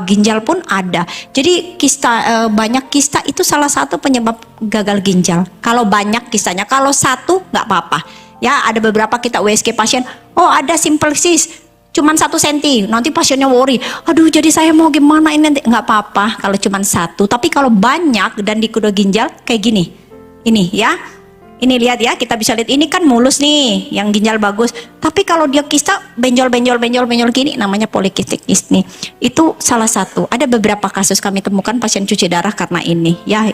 ginjal pun ada. Jadi kista, banyak kista itu salah satu penyebab gagal ginjal. Kalau banyak kistanya, kalau satu nggak apa-apa. Ya, ada beberapa kita USG pasien, oh ada simple cyst, cuman 1 cm, nanti pasiennya worry, aduh jadi saya mau gimana ini, nanti nggak apa-apa kalau cuman 1, tapi kalau banyak dan di kedua ginjal kayak gini, ini ya, ini lihat ya, kita bisa lihat ini kan mulus nih, yang ginjal bagus, tapi kalau dia kista benjol gini, namanya polikistik kidney. Itu salah satu. Ada beberapa kasus kami temukan pasien cuci darah karena ini ya.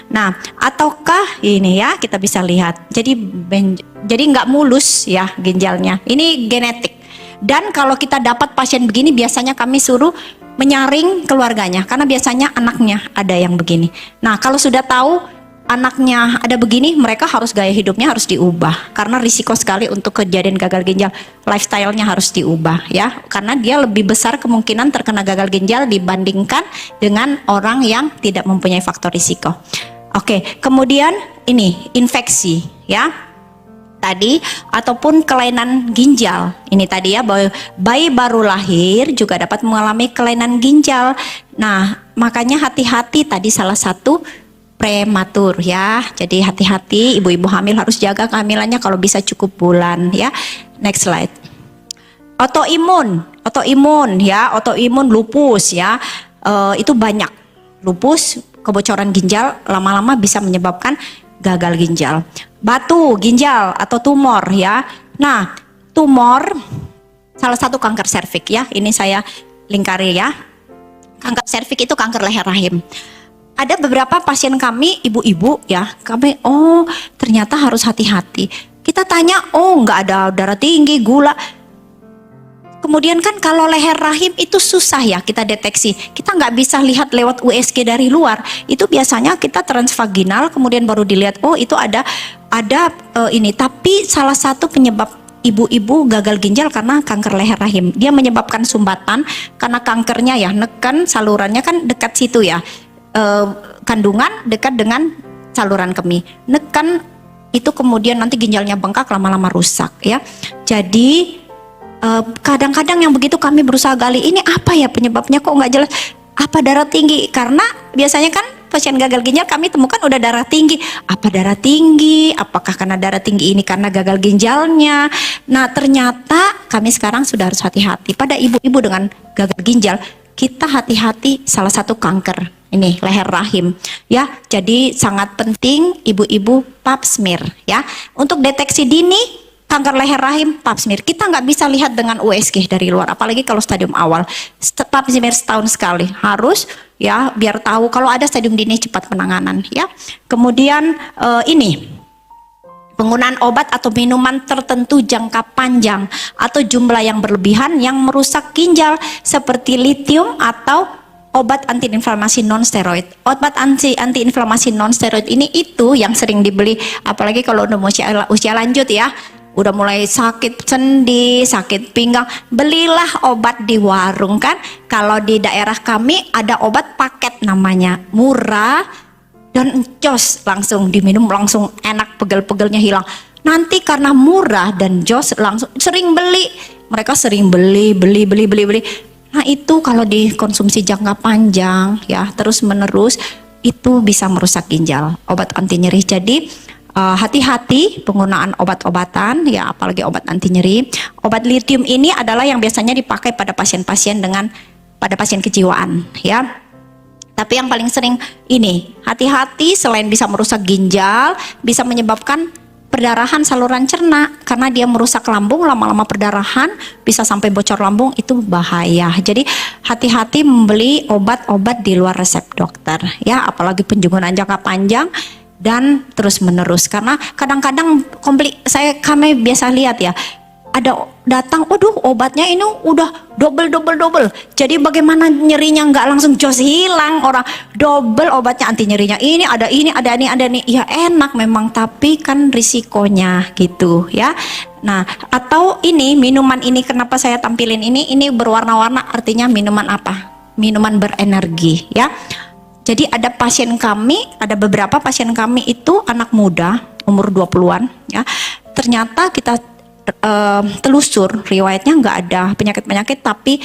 Nah, ataukah ini ya, kita bisa lihat. Jadi nggak mulus ya ginjalnya. Ini genetik. Dan kalau kita dapat pasien begini, biasanya kami suruh menyaring keluarganya, karena biasanya anaknya ada yang begini. Nah, kalau sudah tahu anaknya ada begini, mereka harus gaya hidupnya harus diubah, karena risiko sekali untuk kejadian gagal ginjal. Lifestyle-nya harus diubah ya, karena dia lebih besar kemungkinan terkena gagal ginjal dibandingkan dengan orang yang tidak mempunyai faktor risiko. Oke, kemudian ini infeksi ya tadi, ataupun kelainan ginjal. Ini tadi ya, bayi baru lahir juga dapat mengalami kelainan ginjal. Nah, makanya hati-hati, tadi salah satu prematur ya. Jadi hati-hati, ibu-ibu hamil harus jaga kehamilannya kalau bisa cukup bulan ya. Next slide. Autoimun ya, autoimun lupus ya. Itu banyak. Lupus, kebocoran ginjal lama-lama bisa menyebabkan gagal ginjal. Batu ginjal atau tumor ya. Nah, tumor salah satu kanker serviks ya. Ini saya lingkari ya. Kanker serviks itu kanker leher rahim. Ada beberapa pasien kami, ibu-ibu ya, kami, oh ternyata harus hati-hati. Kita tanya, oh nggak ada darah tinggi, gula. Kemudian kan kalau leher rahim itu susah ya kita deteksi. Kita nggak bisa lihat lewat USG dari luar. Itu biasanya kita transvaginal, kemudian baru dilihat, oh itu ada ini. Tapi salah satu penyebab ibu-ibu gagal ginjal karena kanker leher rahim. Dia menyebabkan sumbatan karena kankernya ya, neken salurannya kan dekat situ ya. Kandungan dekat dengan saluran kemih, neken itu kemudian nanti ginjalnya bengkak, lama-lama rusak ya. Jadi kadang-kadang yang begitu kami berusaha gali, ini apa ya penyebabnya, kok nggak jelas, apa darah tinggi, karena biasanya kan pasien gagal ginjal kami temukan udah darah tinggi. Apa darah tinggi, apakah karena darah tinggi ini karena gagal ginjalnya. Nah ternyata kami sekarang sudah harus hati-hati pada ibu-ibu dengan gagal ginjal. kita hati-hati salah satu kanker ini leher rahim ya. Jadi sangat penting ibu-ibu pap smear ya. Untuk deteksi dini kanker leher rahim, pap smear. Kita nggak bisa lihat dengan USG dari luar, apalagi kalau stadium awal. Pap smear setahun sekali harus ya, biar tahu kalau ada stadium dini cepat penanganan ya. Kemudian ini penggunaan obat atau minuman tertentu jangka panjang atau jumlah yang berlebihan yang merusak ginjal seperti litium atau obat antiinflamasi non steroid. Obat antiinflamasi non steroid ini itu yang sering dibeli apalagi kalau udah usia lanjut ya. Udah mulai sakit sendi, sakit pinggang, belilah obat di warung kan. Kalau di daerah kami ada obat paket namanya, murah dan jos, langsung diminum langsung enak, pegel-pegelnya hilang. Nanti karena murah dan jos langsung sering beli. Mereka sering beli. Nah itu kalau dikonsumsi jangka panjang ya terus menerus itu bisa merusak ginjal. Obat anti nyeri. Jadi hati-hati penggunaan obat-obatan ya, apalagi obat anti nyeri. Obat litium ini adalah yang biasanya dipakai pada pasien-pasien pada pasien kejiwaan ya. Tapi yang paling sering ini, hati-hati selain bisa merusak ginjal, bisa menyebabkan perdarahan saluran cerna karena dia merusak lambung, lama-lama perdarahan bisa sampai bocor lambung, itu bahaya. Jadi hati-hati membeli obat-obat di luar resep dokter ya, apalagi penggunaan jangka panjang dan terus menerus karena kadang-kadang kami biasa lihat ya, ada datang, waduh obatnya ini udah double. Jadi bagaimana nyerinya nggak langsung jos hilang, orang double obatnya anti nyerinya ini ada ini. Ya enak memang, tapi kan risikonya gitu ya. Nah atau ini minuman ini kenapa saya tampilin ini berwarna-warna, artinya minuman apa? Minuman berenergi ya. Jadi ada beberapa pasien kami itu anak muda umur 20-an ya. Ternyata kita telusur riwayatnya nggak ada penyakit-penyakit, tapi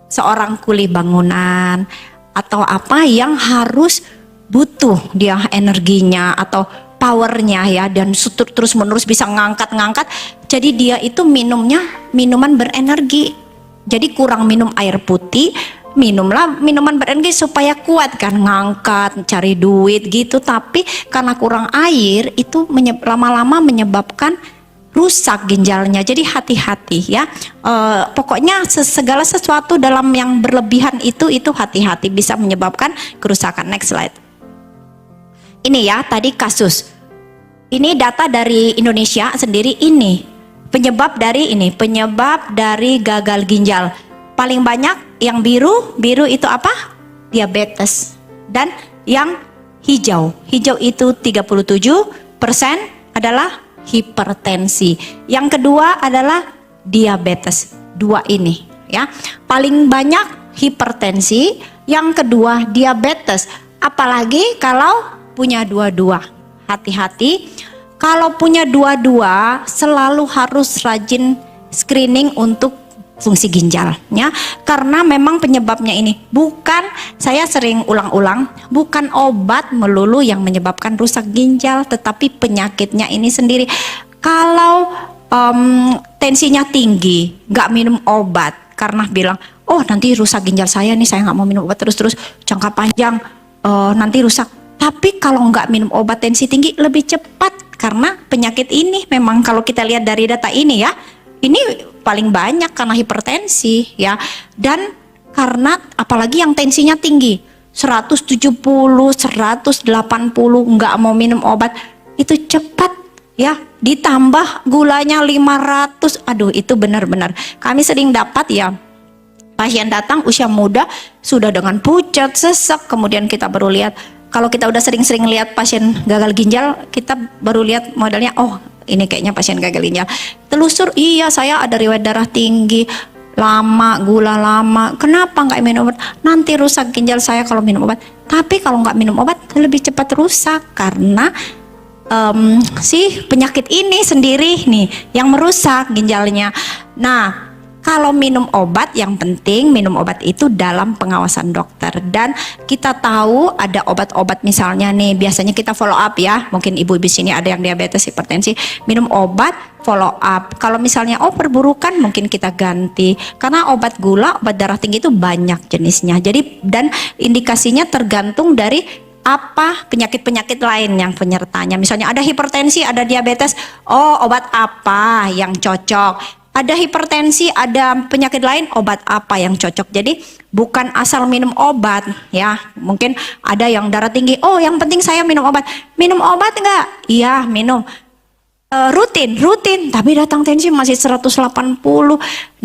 seorang kuli bangunan atau apa yang harus butuh dia energinya atau powernya ya, dan terus menerus bisa ngangkat. Jadi dia itu minumnya minuman berenergi. Jadi kurang minum air putih, minumlah minuman berenergi supaya kuat kan, ngangkat, cari duit gitu. Tapi karena kurang air itu lama-lama menyebabkan rusak ginjalnya. Jadi hati-hati ya. Pokoknya segala sesuatu dalam yang berlebihan itu hati-hati, bisa menyebabkan kerusakan. Next slide. Ini ya tadi kasus. Ini data dari Indonesia sendiri, ini penyebab dari gagal ginjal. Paling banyak yang biru itu apa? Diabetes. Dan yang hijau itu 37% adalah hipertensi. Yang kedua adalah diabetes. Dua ini ya. Paling banyak hipertensi, yang kedua diabetes. Apalagi kalau punya dua-dua. Hati-hati. Kalau punya dua-dua selalu harus rajin screening untuk fungsi ginjalnya, karena memang penyebabnya ini saya sering ulang-ulang, bukan obat melulu yang menyebabkan rusak ginjal, tetapi penyakitnya ini sendiri. Kalau tensinya tinggi, nggak minum obat karena bilang, oh nanti rusak ginjal saya nih, saya nggak mau minum obat terus jangka panjang nanti rusak. Tapi kalau nggak minum obat tensi tinggi lebih cepat, karena penyakit ini memang kalau kita lihat dari data ini ya, ini paling banyak karena hipertensi ya, dan karena apalagi yang tensinya tinggi 170, 180 nggak mau minum obat itu cepat ya, ditambah gulanya 500, aduh itu benar-benar kami sering dapat ya, pasien datang usia muda sudah dengan pucat, sesek, kemudian kita baru lihat, kalau kita udah sering-sering lihat pasien gagal ginjal, kita baru lihat modelnya, oh ini kayaknya pasien gagal ginjal. Telusur, iya saya ada riwayat darah tinggi, lama, gula lama. Kenapa nggak minum obat? Nanti rusak ginjal saya kalau minum obat. Tapi kalau nggak minum obat lebih cepat rusak, karena si penyakit ini sendiri nih yang merusak ginjalnya. Nah, Kalau minum obat, yang penting minum obat itu dalam pengawasan dokter. Dan kita tahu ada obat-obat misalnya nih, biasanya kita follow up ya. Mungkin ibu-ibu sini ada yang diabetes, hipertensi, minum obat follow up. Kalau misalnya perburukan, mungkin kita ganti. Karena obat gula, obat darah tinggi itu banyak jenisnya. Jadi dan indikasinya tergantung dari apa penyakit-penyakit lain yang penyertanya. Misalnya ada hipertensi, ada diabetes, obat apa yang cocok? Ada hipertensi, ada penyakit lain, obat apa yang cocok. Jadi bukan asal minum obat ya. Mungkin ada yang darah tinggi, yang penting saya minum obat. Minum obat enggak? Iya, minum. Rutin, tapi datang tensi masih 180.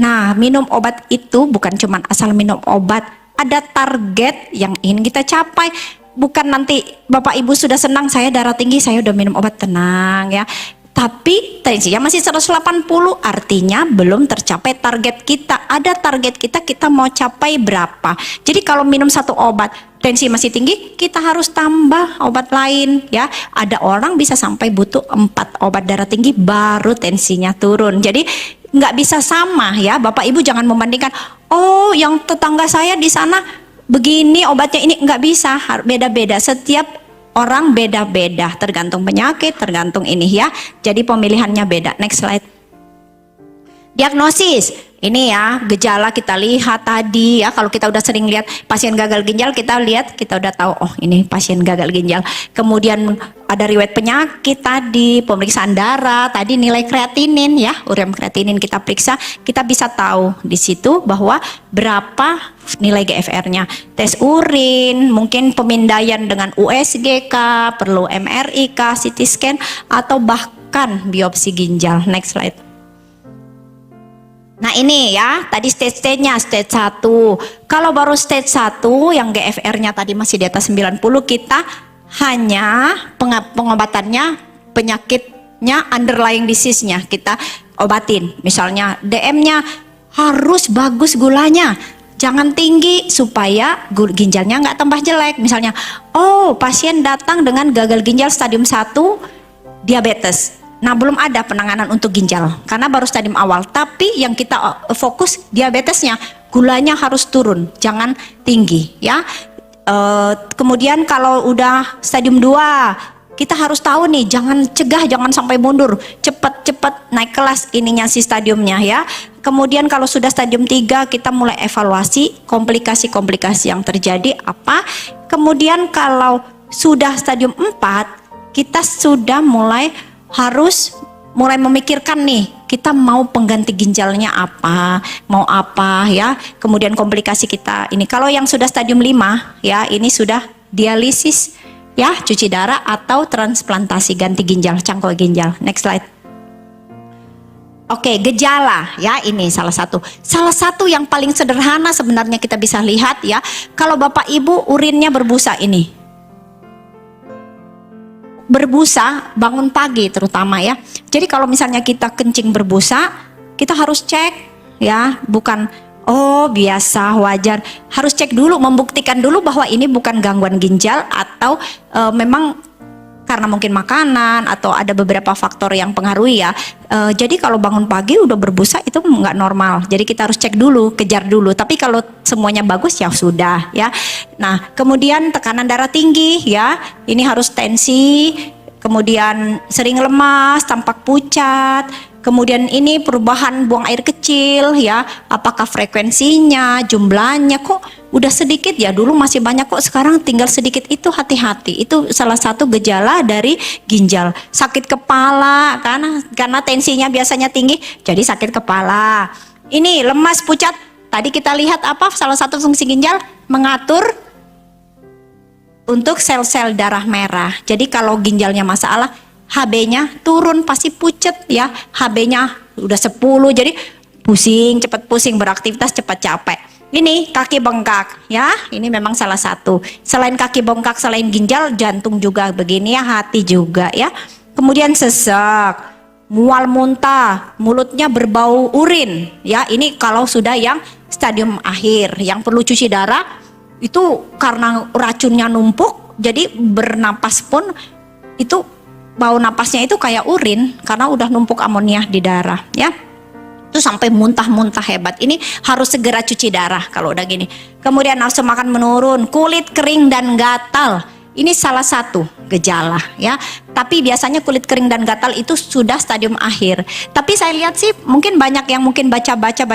Nah, minum obat itu bukan cuma asal minum obat. Ada target yang ingin kita capai. Bukan nanti Bapak Ibu sudah senang, saya darah tinggi, saya udah minum obat, tenang ya. Tapi tensinya masih 180, artinya belum tercapai target kita. Ada target kita mau capai berapa. Jadi kalau minum satu obat, tensi masih tinggi, kita harus tambah obat lain ya. Ada orang bisa sampai butuh 4 obat darah tinggi baru tensinya turun. Jadi nggak bisa sama ya. Bapak Ibu jangan membandingkan, yang tetangga saya di sana begini obatnya, ini nggak bisa, beda-beda. Setiap orang beda-beda, tergantung penyakit, tergantung ini ya. Jadi pemilihannya beda. Next slide. Diagnosis. Ini ya, gejala kita lihat tadi ya. Kalau kita udah sering lihat pasien gagal ginjal, kita lihat, kita udah tahu, ini pasien gagal ginjal. Kemudian ada riwayat penyakit tadi, pemeriksaan darah, tadi nilai kreatinin ya, ureum kreatinin kita periksa, kita bisa tahu di situ bahwa berapa nilai GFR-nya. Tes urin, mungkin pemindaian dengan USG kah, perlu MRI kah, CT scan, atau bahkan biopsi ginjal. Next slide. Nah ini ya, tadi stage-nya, stage 1. Kalau baru stage 1 yang GFR-nya tadi masih di atas 90, kita hanya pengobatannya, penyakitnya, underlying disease-nya kita obatin. Misalnya DM-nya harus bagus gulanya, jangan tinggi supaya ginjalnya nggak tambah jelek. Misalnya, pasien datang dengan gagal ginjal stadium 1 diabetes. Nah belum ada penanganan untuk ginjal karena baru stadium awal. Tapi yang kita fokus diabetesnya, gulanya harus turun, jangan tinggi ya. Kemudian kalau udah stadium 2, kita harus tahu nih, jangan cegah, jangan sampai mundur, cepat-cepat naik kelas ininya si stadiumnya ya. Kemudian kalau sudah stadium 3, kita mulai evaluasi komplikasi-komplikasi yang terjadi apa. Kemudian kalau sudah stadium 4, kita sudah harus mulai memikirkan nih, kita mau pengganti ginjalnya apa, mau apa ya. Kemudian komplikasi kita ini, kalau yang sudah stadium 5 ya, ini sudah dialisis ya, cuci darah atau transplantasi ganti ginjal, cangkul ginjal. Next slide. Oke, gejala ya, ini salah satu yang paling sederhana sebenarnya kita bisa lihat ya. Kalau Bapak Ibu urinnya berbusa, ini berbusa bangun pagi terutama ya. Jadi kalau misalnya kita kencing berbusa, kita harus cek ya, bukan biasa, wajar. Harus cek dulu, membuktikan dulu bahwa ini bukan gangguan ginjal atau memang karena mungkin makanan atau ada beberapa faktor yang pengaruhi ya. Jadi kalau bangun pagi udah berbusa itu nggak normal. Jadi kita harus cek dulu, kejar dulu. Tapi kalau semuanya bagus ya sudah ya. Nah kemudian tekanan darah tinggi ya. Ini harus tensi. Kemudian sering lemas, tampak pucat. Kemudian ini perubahan buang air kecil ya, apakah frekuensinya, jumlahnya kok udah sedikit ya, dulu masih banyak kok sekarang tinggal sedikit, itu hati-hati. Itu salah satu gejala dari ginjal. Sakit kepala karena tensinya biasanya tinggi, jadi sakit kepala. Ini lemas, pucat, tadi kita lihat apa salah satu fungsi ginjal? Mengatur untuk sel-sel darah merah. Jadi kalau ginjalnya masalah, HB-nya turun, pasti pucet ya. HB-nya udah 10, jadi pusing, cepat pusing, beraktivitas cepat capek. Ini kaki bengkak ya, ini memang salah satu. Selain kaki bengkak, selain ginjal, jantung juga begini ya, hati juga ya. Kemudian sesek, mual muntah, mulutnya berbau urin ya. Ini kalau sudah yang stadium akhir, yang perlu cuci darah, itu karena racunnya numpuk, jadi bernapas pun itu bau napasnya itu kayak urin karena udah numpuk amonia di darah ya. Itu sampai muntah-muntah hebat. Ini harus segera cuci darah kalau udah gini. Kemudian nafsu makan menurun, kulit kering dan gatal. Ini salah satu gejala ya. Tapi biasanya kulit kering dan gatal itu sudah stadium akhir. Tapi saya lihat sih mungkin banyak yang mungkin baca-baca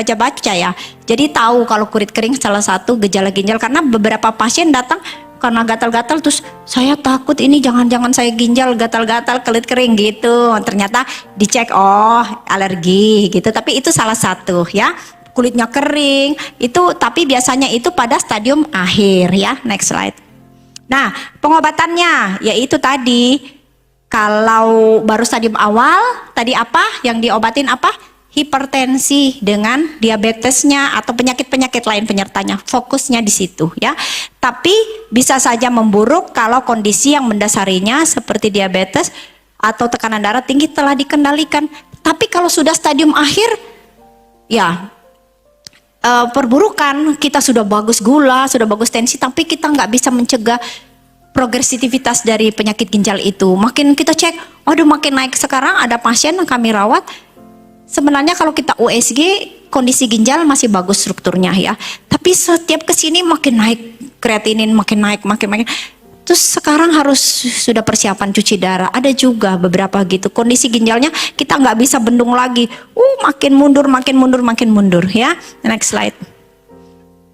ya. Jadi tahu kalau kulit kering salah satu gejala ginjal, karena beberapa pasien datang karena gatal-gatal terus saya takut ini jangan-jangan saya ginjal gatal-gatal kulit kering gitu. Ternyata dicek oh alergi gitu. Tapi itu salah satu ya. Kulitnya kering itu, tapi biasanya itu pada stadium akhir ya. Next slide. Nah, pengobatannya yaitu tadi, kalau baru stadium awal, tadi apa? Yang diobatin apa? Hipertensi dengan diabetesnya atau penyakit-penyakit lain penyertanya. Fokusnya di situ ya. Tapi bisa saja memburuk kalau kondisi yang mendasarinya seperti diabetes atau tekanan darah tinggi telah dikendalikan. Tapi kalau sudah stadium akhir, ya perburukan, kita sudah bagus gula, sudah bagus tensi, tapi kita nggak bisa mencegah progresivitas dari penyakit ginjal itu. Makin kita cek, aduh makin naik. Sekarang ada pasien yang kami rawat, sebenarnya kalau kita USG kondisi ginjal masih bagus strukturnya ya, tapi setiap kesini makin naik kreatinin, makin naik. Terus sekarang harus sudah persiapan cuci darah. Ada juga beberapa gitu kondisi ginjalnya kita nggak bisa bendung lagi. Makin mundur ya. Next slide.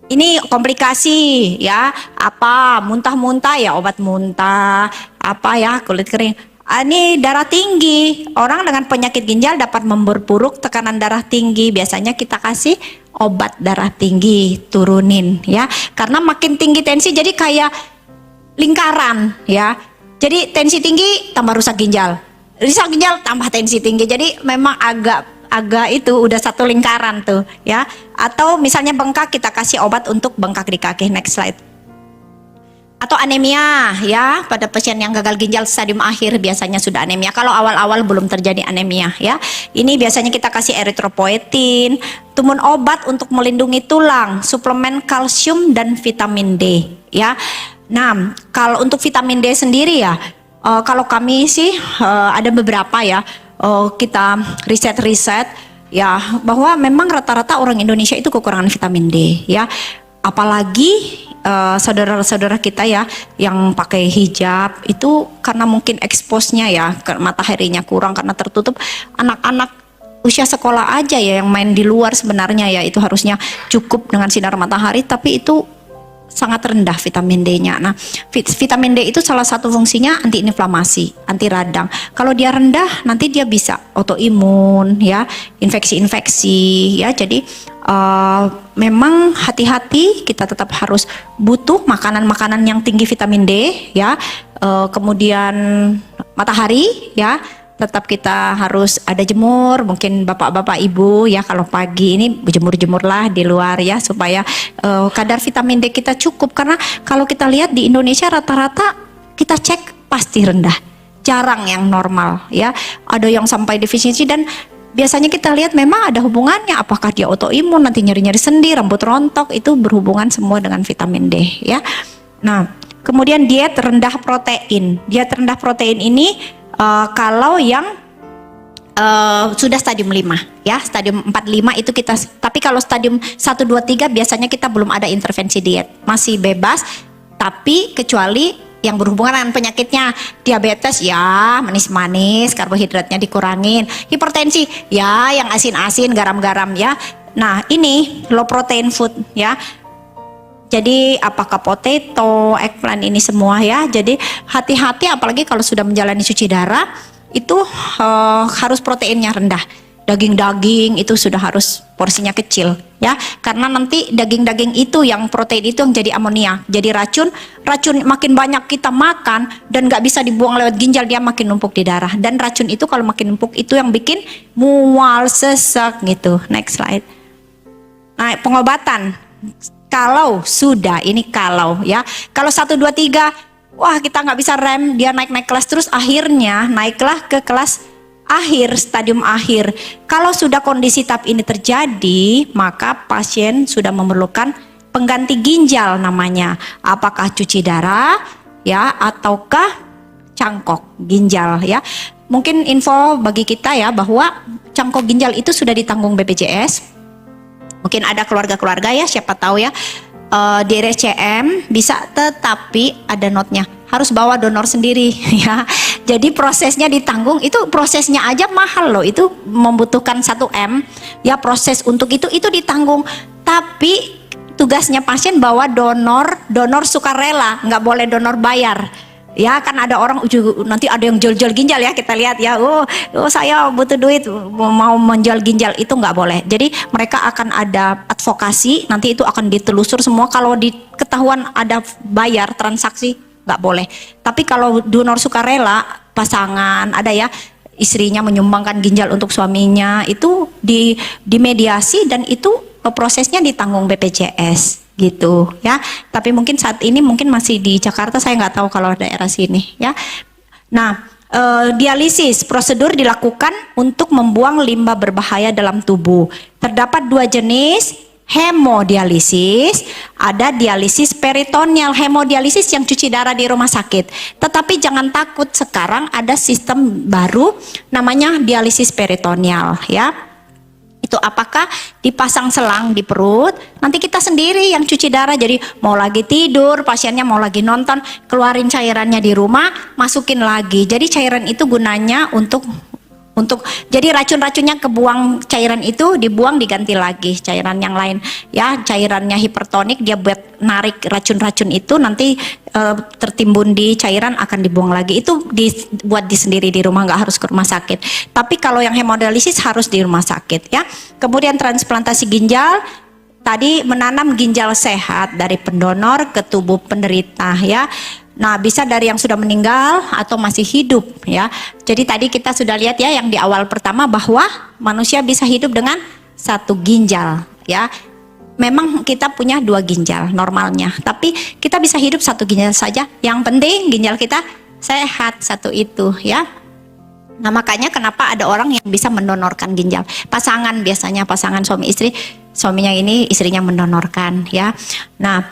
Ini komplikasi ya. Apa? Muntah-muntah ya, obat muntah. Apa ya, kulit kering. Ini darah tinggi. Orang dengan penyakit ginjal dapat memperburuk tekanan darah tinggi. Biasanya kita kasih obat darah tinggi, turunin ya. Karena makin tinggi tensi jadi kayak lingkaran ya. Jadi tensi tinggi tambah rusak ginjal tambah tensi tinggi. Jadi memang agak itu udah satu lingkaran tuh ya. Atau misalnya bengkak, kita kasih obat untuk bengkak di kaki. Next slide. Atau anemia ya, pada pasien yang gagal ginjal stadium akhir biasanya sudah anemia. Kalau awal-awal belum terjadi anemia ya. Ini biasanya kita kasih eritropoetin, tumun obat untuk melindungi tulang, suplemen kalsium dan vitamin D ya. Nah, kalau untuk vitamin D sendiri ya, kalau kami sih ada beberapa ya, kita riset ya, bahwa memang rata-rata orang Indonesia itu kekurangan vitamin D ya. Apalagi saudara-saudara kita ya yang pakai hijab itu karena mungkin expose-nya ya, mataharinya kurang karena tertutup. Anak-anak usia sekolah aja ya yang main di luar sebenarnya ya, itu harusnya cukup dengan sinar matahari, tapi itu sangat rendah vitamin D-nya. Nah, vitamin D itu salah satu fungsinya anti-inflamasi, anti radang. Kalau dia rendah, nanti dia bisa autoimun, ya, infeksi-infeksi, ya. Jadi memang hati-hati, kita tetap harus butuh makanan-makanan yang tinggi vitamin D, ya. Kemudian matahari, ya. Tetap kita harus ada jemur, mungkin bapak-bapak ibu ya kalau pagi ini berjemur-jemurlah di luar ya, supaya kadar vitamin D kita cukup. Karena kalau kita lihat di Indonesia rata-rata kita cek pasti rendah, jarang yang normal ya, ada yang sampai defisiensi. Dan biasanya kita lihat memang ada hubungannya, apakah dia autoimun, nanti nyeri-nyeri sendi, rambut rontok, itu berhubungan semua dengan vitamin D ya. Nah, kemudian diet rendah protein. Diet rendah protein ini kalau yang sudah stadium 5 ya, stadium 4-5 itu kita, tapi kalau stadium 1-2-3 biasanya kita belum ada intervensi diet, masih bebas. Tapi kecuali yang berhubungan dengan penyakitnya, diabetes ya manis-manis, karbohidratnya dikurangin, hipertensi ya yang asin-asin, garam-garam ya. Nah, ini low protein food ya. Jadi apakah potato, eggplant, ini semua ya. Jadi hati-hati, apalagi kalau sudah menjalani cuci darah itu harus proteinnya rendah. Daging-daging itu sudah harus porsinya kecil ya. Karena nanti daging-daging itu yang protein itu yang jadi amonia, jadi racun. Racun makin banyak kita makan dan nggak bisa dibuang lewat ginjal, dia makin numpuk di darah. Dan racun itu kalau makin numpuk itu yang bikin mual, sesek gitu. Next slide. Nah, pengobatan. Kalau sudah, ini kalau ya, kalau 1-2-3, wah kita nggak bisa rem, dia naik kelas terus, akhirnya naiklah ke kelas akhir, stadium akhir. Kalau sudah kondisi tahap ini terjadi, maka pasien sudah memerlukan pengganti ginjal namanya. Apakah cuci darah ya, ataukah cangkok ginjal ya. mungkin info bagi kita ya bahwa cangkok ginjal itu sudah ditanggung BPJS. Mungkin ada keluarga-keluarga ya, siapa tahu ya di RSCM bisa, tetapi ada notnya harus bawa donor sendiri ya. Jadi prosesnya ditanggung, itu prosesnya aja mahal loh, itu membutuhkan 1 M ya, proses untuk itu ditanggung. Tapi tugasnya pasien bawa donor sukarela, nggak boleh donor bayar. Ya kan ada orang nanti ada yang jual ginjal ya, kita lihat ya, oh saya butuh duit mau menjual ginjal, itu nggak boleh. Jadi mereka akan ada advokasi, nanti itu akan ditelusur semua. Kalau diketahuan ada bayar transaksi nggak boleh. Tapi kalau donor sukarela, pasangan ada ya, istrinya menyumbangkan ginjal untuk suaminya, itu dimediasi dan itu prosesnya ditanggung BPJS gitu ya. Tapi mungkin saat ini mungkin masih di Jakarta, saya nggak tahu kalau daerah sini ya. Nah, dialisis prosedur dilakukan untuk membuang limbah berbahaya dalam tubuh. Terdapat 2 jenis hemodialisis, ada dialisis peritoneal. Hemodialisis yang cuci darah di rumah sakit. Tetapi jangan takut, sekarang ada sistem baru namanya dialisis peritoneal ya. Itu apakah dipasang selang di perut, nanti kita sendiri yang cuci darah. Jadi mau lagi tidur, pasiennya mau lagi nonton, keluarin cairannya di rumah, masukin lagi. Jadi cairan itu gunanya untuk jadi racun-racunnya kebuang, cairan itu dibuang, diganti lagi cairan yang lain ya. Cairannya hipertonik, dia buat narik racun-racun itu, nanti tertimbun di cairan akan dibuang lagi. Itu dibuat sendiri di rumah, nggak harus ke rumah sakit. Tapi kalau yang hemodialisis harus di rumah sakit ya. Kemudian transplantasi ginjal, tadi menanam ginjal sehat dari pendonor ke tubuh penderita ya. Nah, bisa dari yang sudah meninggal atau masih hidup ya. Jadi tadi kita sudah lihat ya yang di awal pertama bahwa manusia bisa hidup dengan 1 ginjal ya. Memang kita punya 2 ginjal normalnya, tapi kita bisa hidup 1 ginjal saja. Yang penting ginjal kita sehat, 1 itu ya. Nah, makanya kenapa ada orang yang bisa mendonorkan ginjal. Pasangan, biasanya pasangan suami istri, suaminya ini, istrinya mendonorkan ya. Nah,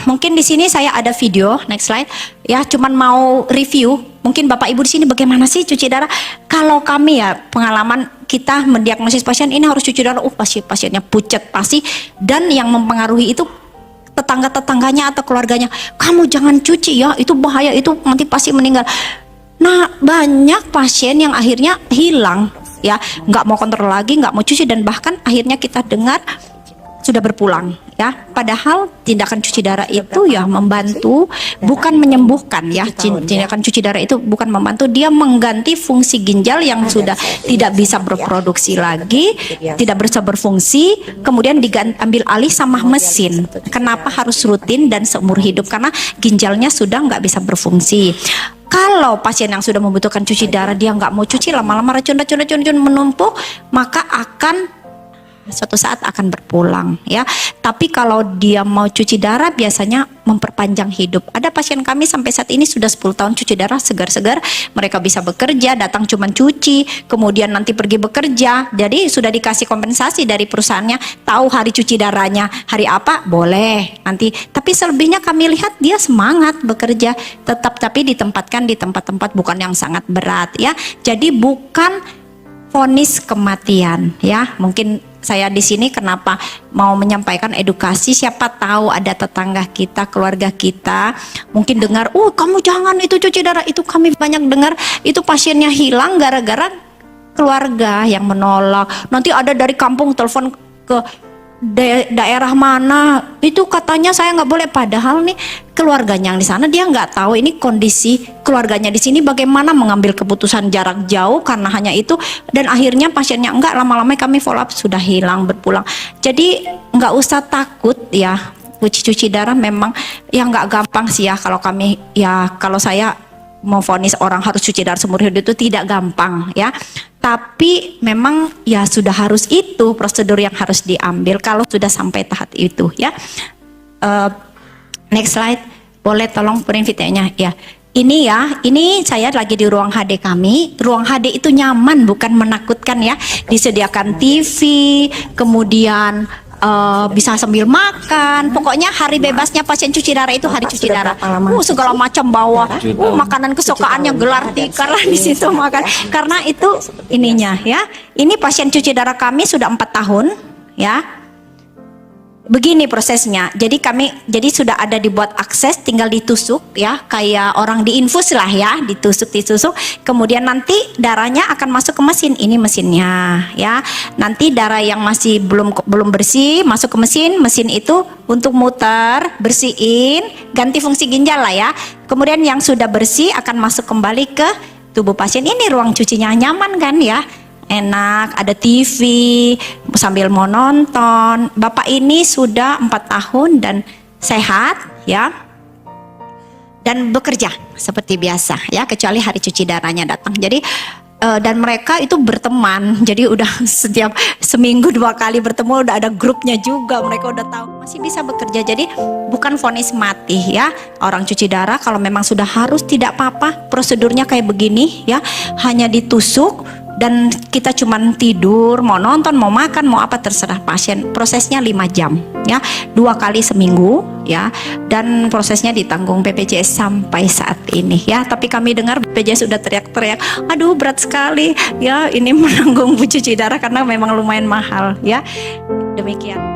mungkin di sini saya ada video, next slide ya, cuman mau review. Mungkin Bapak Ibu di sini bagaimana sih cuci darah? Kalau kami ya, pengalaman kita mendiagnosis pasien ini harus cuci darah, pasiennya pucat pasti, dan yang mempengaruhi itu tetangga-tetangganya atau keluarganya. Kamu jangan cuci ya, itu bahaya, itu nanti pasti meninggal. Nah, banyak pasien yang akhirnya hilang ya, nggak mau kontrol lagi, nggak mau cuci, dan bahkan akhirnya kita dengar sudah berpulang ya. Padahal tindakan cuci darah itu ya membantu, bukan menyembuhkan ya. Tindakan cuci darah itu bukan membantu, dia mengganti fungsi ginjal yang sudah tidak bisa berproduksi lagi, tidak bisa berfungsi, kemudian ambil alih sama mesin. Kenapa harus rutin dan seumur hidup? Karena ginjalnya sudah nggak bisa berfungsi. Kalau pasien yang sudah membutuhkan cuci darah, dia nggak mau cuci, lama-lama racun menumpuk, maka suatu saat akan berpulang ya. Tapi kalau dia mau cuci darah, biasanya memperpanjang hidup. Ada pasien kami sampai saat ini sudah 10 tahun cuci darah, segar-segar, mereka bisa bekerja, datang cuman cuci, kemudian nanti pergi bekerja. Jadi sudah dikasih kompensasi dari perusahaannya, tahu hari cuci darahnya hari apa, boleh nanti. Tapi selebihnya kami lihat dia semangat bekerja tetap, tapi ditempatkan di tempat-tempat bukan yang sangat berat ya. Jadi bukan vonis kematian ya. Mungkin saya di sini kenapa mau menyampaikan edukasi, siapa tahu ada tetangga kita, keluarga kita mungkin dengar, kamu jangan itu cuci darah. Itu kami banyak dengar, itu pasiennya hilang gara-gara keluarga yang menolak. Nanti ada dari kampung telepon ke daerah mana, itu katanya saya nggak boleh, padahal nih keluarganya yang di sana dia nggak tahu ini kondisi keluarganya di sini bagaimana, mengambil keputusan jarak jauh karena hanya itu, dan akhirnya pasiennya enggak, lama-lama kami follow up sudah hilang, berpulang. Jadi nggak usah takut ya, cuci darah memang ya nggak gampang sih ya. Kalau kami ya, kalau saya memvonis orang harus cuci darah seumur hidup itu tidak gampang ya. Tapi memang ya sudah harus, itu prosedur yang harus diambil kalau sudah sampai tahap itu ya. Next slide, boleh tolong print videonya ya. Ini ya, ini saya lagi di ruang HD kami. Ruang HD itu nyaman, bukan menakutkan ya. Disediakan TV, kemudian bisa sambil makan. Pokoknya hari bebasnya pasien cuci darah itu hari cuci darah. Segala macam bawa makanan kesukaannya gelar tikar lah di situ makan. Karena itu ininya ya. Ini pasien cuci darah kami sudah 4 tahun ya. Begini prosesnya. Jadi sudah ada dibuat akses, tinggal ditusuk ya, kayak orang diinfus lah ya, ditusuk. Kemudian nanti darahnya akan masuk ke mesin. Ini mesinnya ya. Nanti darah yang masih belum bersih masuk ke mesin itu untuk muter, bersihin, ganti fungsi ginjal lah ya. Kemudian yang sudah bersih akan masuk kembali ke tubuh pasien. Ini ruang cucinya nyaman kan ya. Enak, ada TV sambil mau nonton. Bapak ini sudah 4 tahun dan sehat ya, dan bekerja seperti biasa ya, kecuali hari cuci darahnya datang. Jadi dan mereka itu berteman, jadi udah setiap seminggu 2 kali bertemu, udah ada grupnya juga, mereka udah tahu masih bisa bekerja. Jadi bukan vonis mati ya. Orang cuci darah kalau memang sudah harus, tidak apa-apa, prosedurnya kayak begini ya, hanya ditusuk dan kita cuman tidur, mau nonton, mau makan, mau apa terserah pasien. Prosesnya 5 jam ya, 2 kali seminggu ya, dan prosesnya ditanggung BPJS sampai saat ini ya. Tapi kami dengar BPJS udah teriak-teriak, aduh berat sekali ya ini menanggung cuci darah karena memang lumayan mahal ya. Demikian.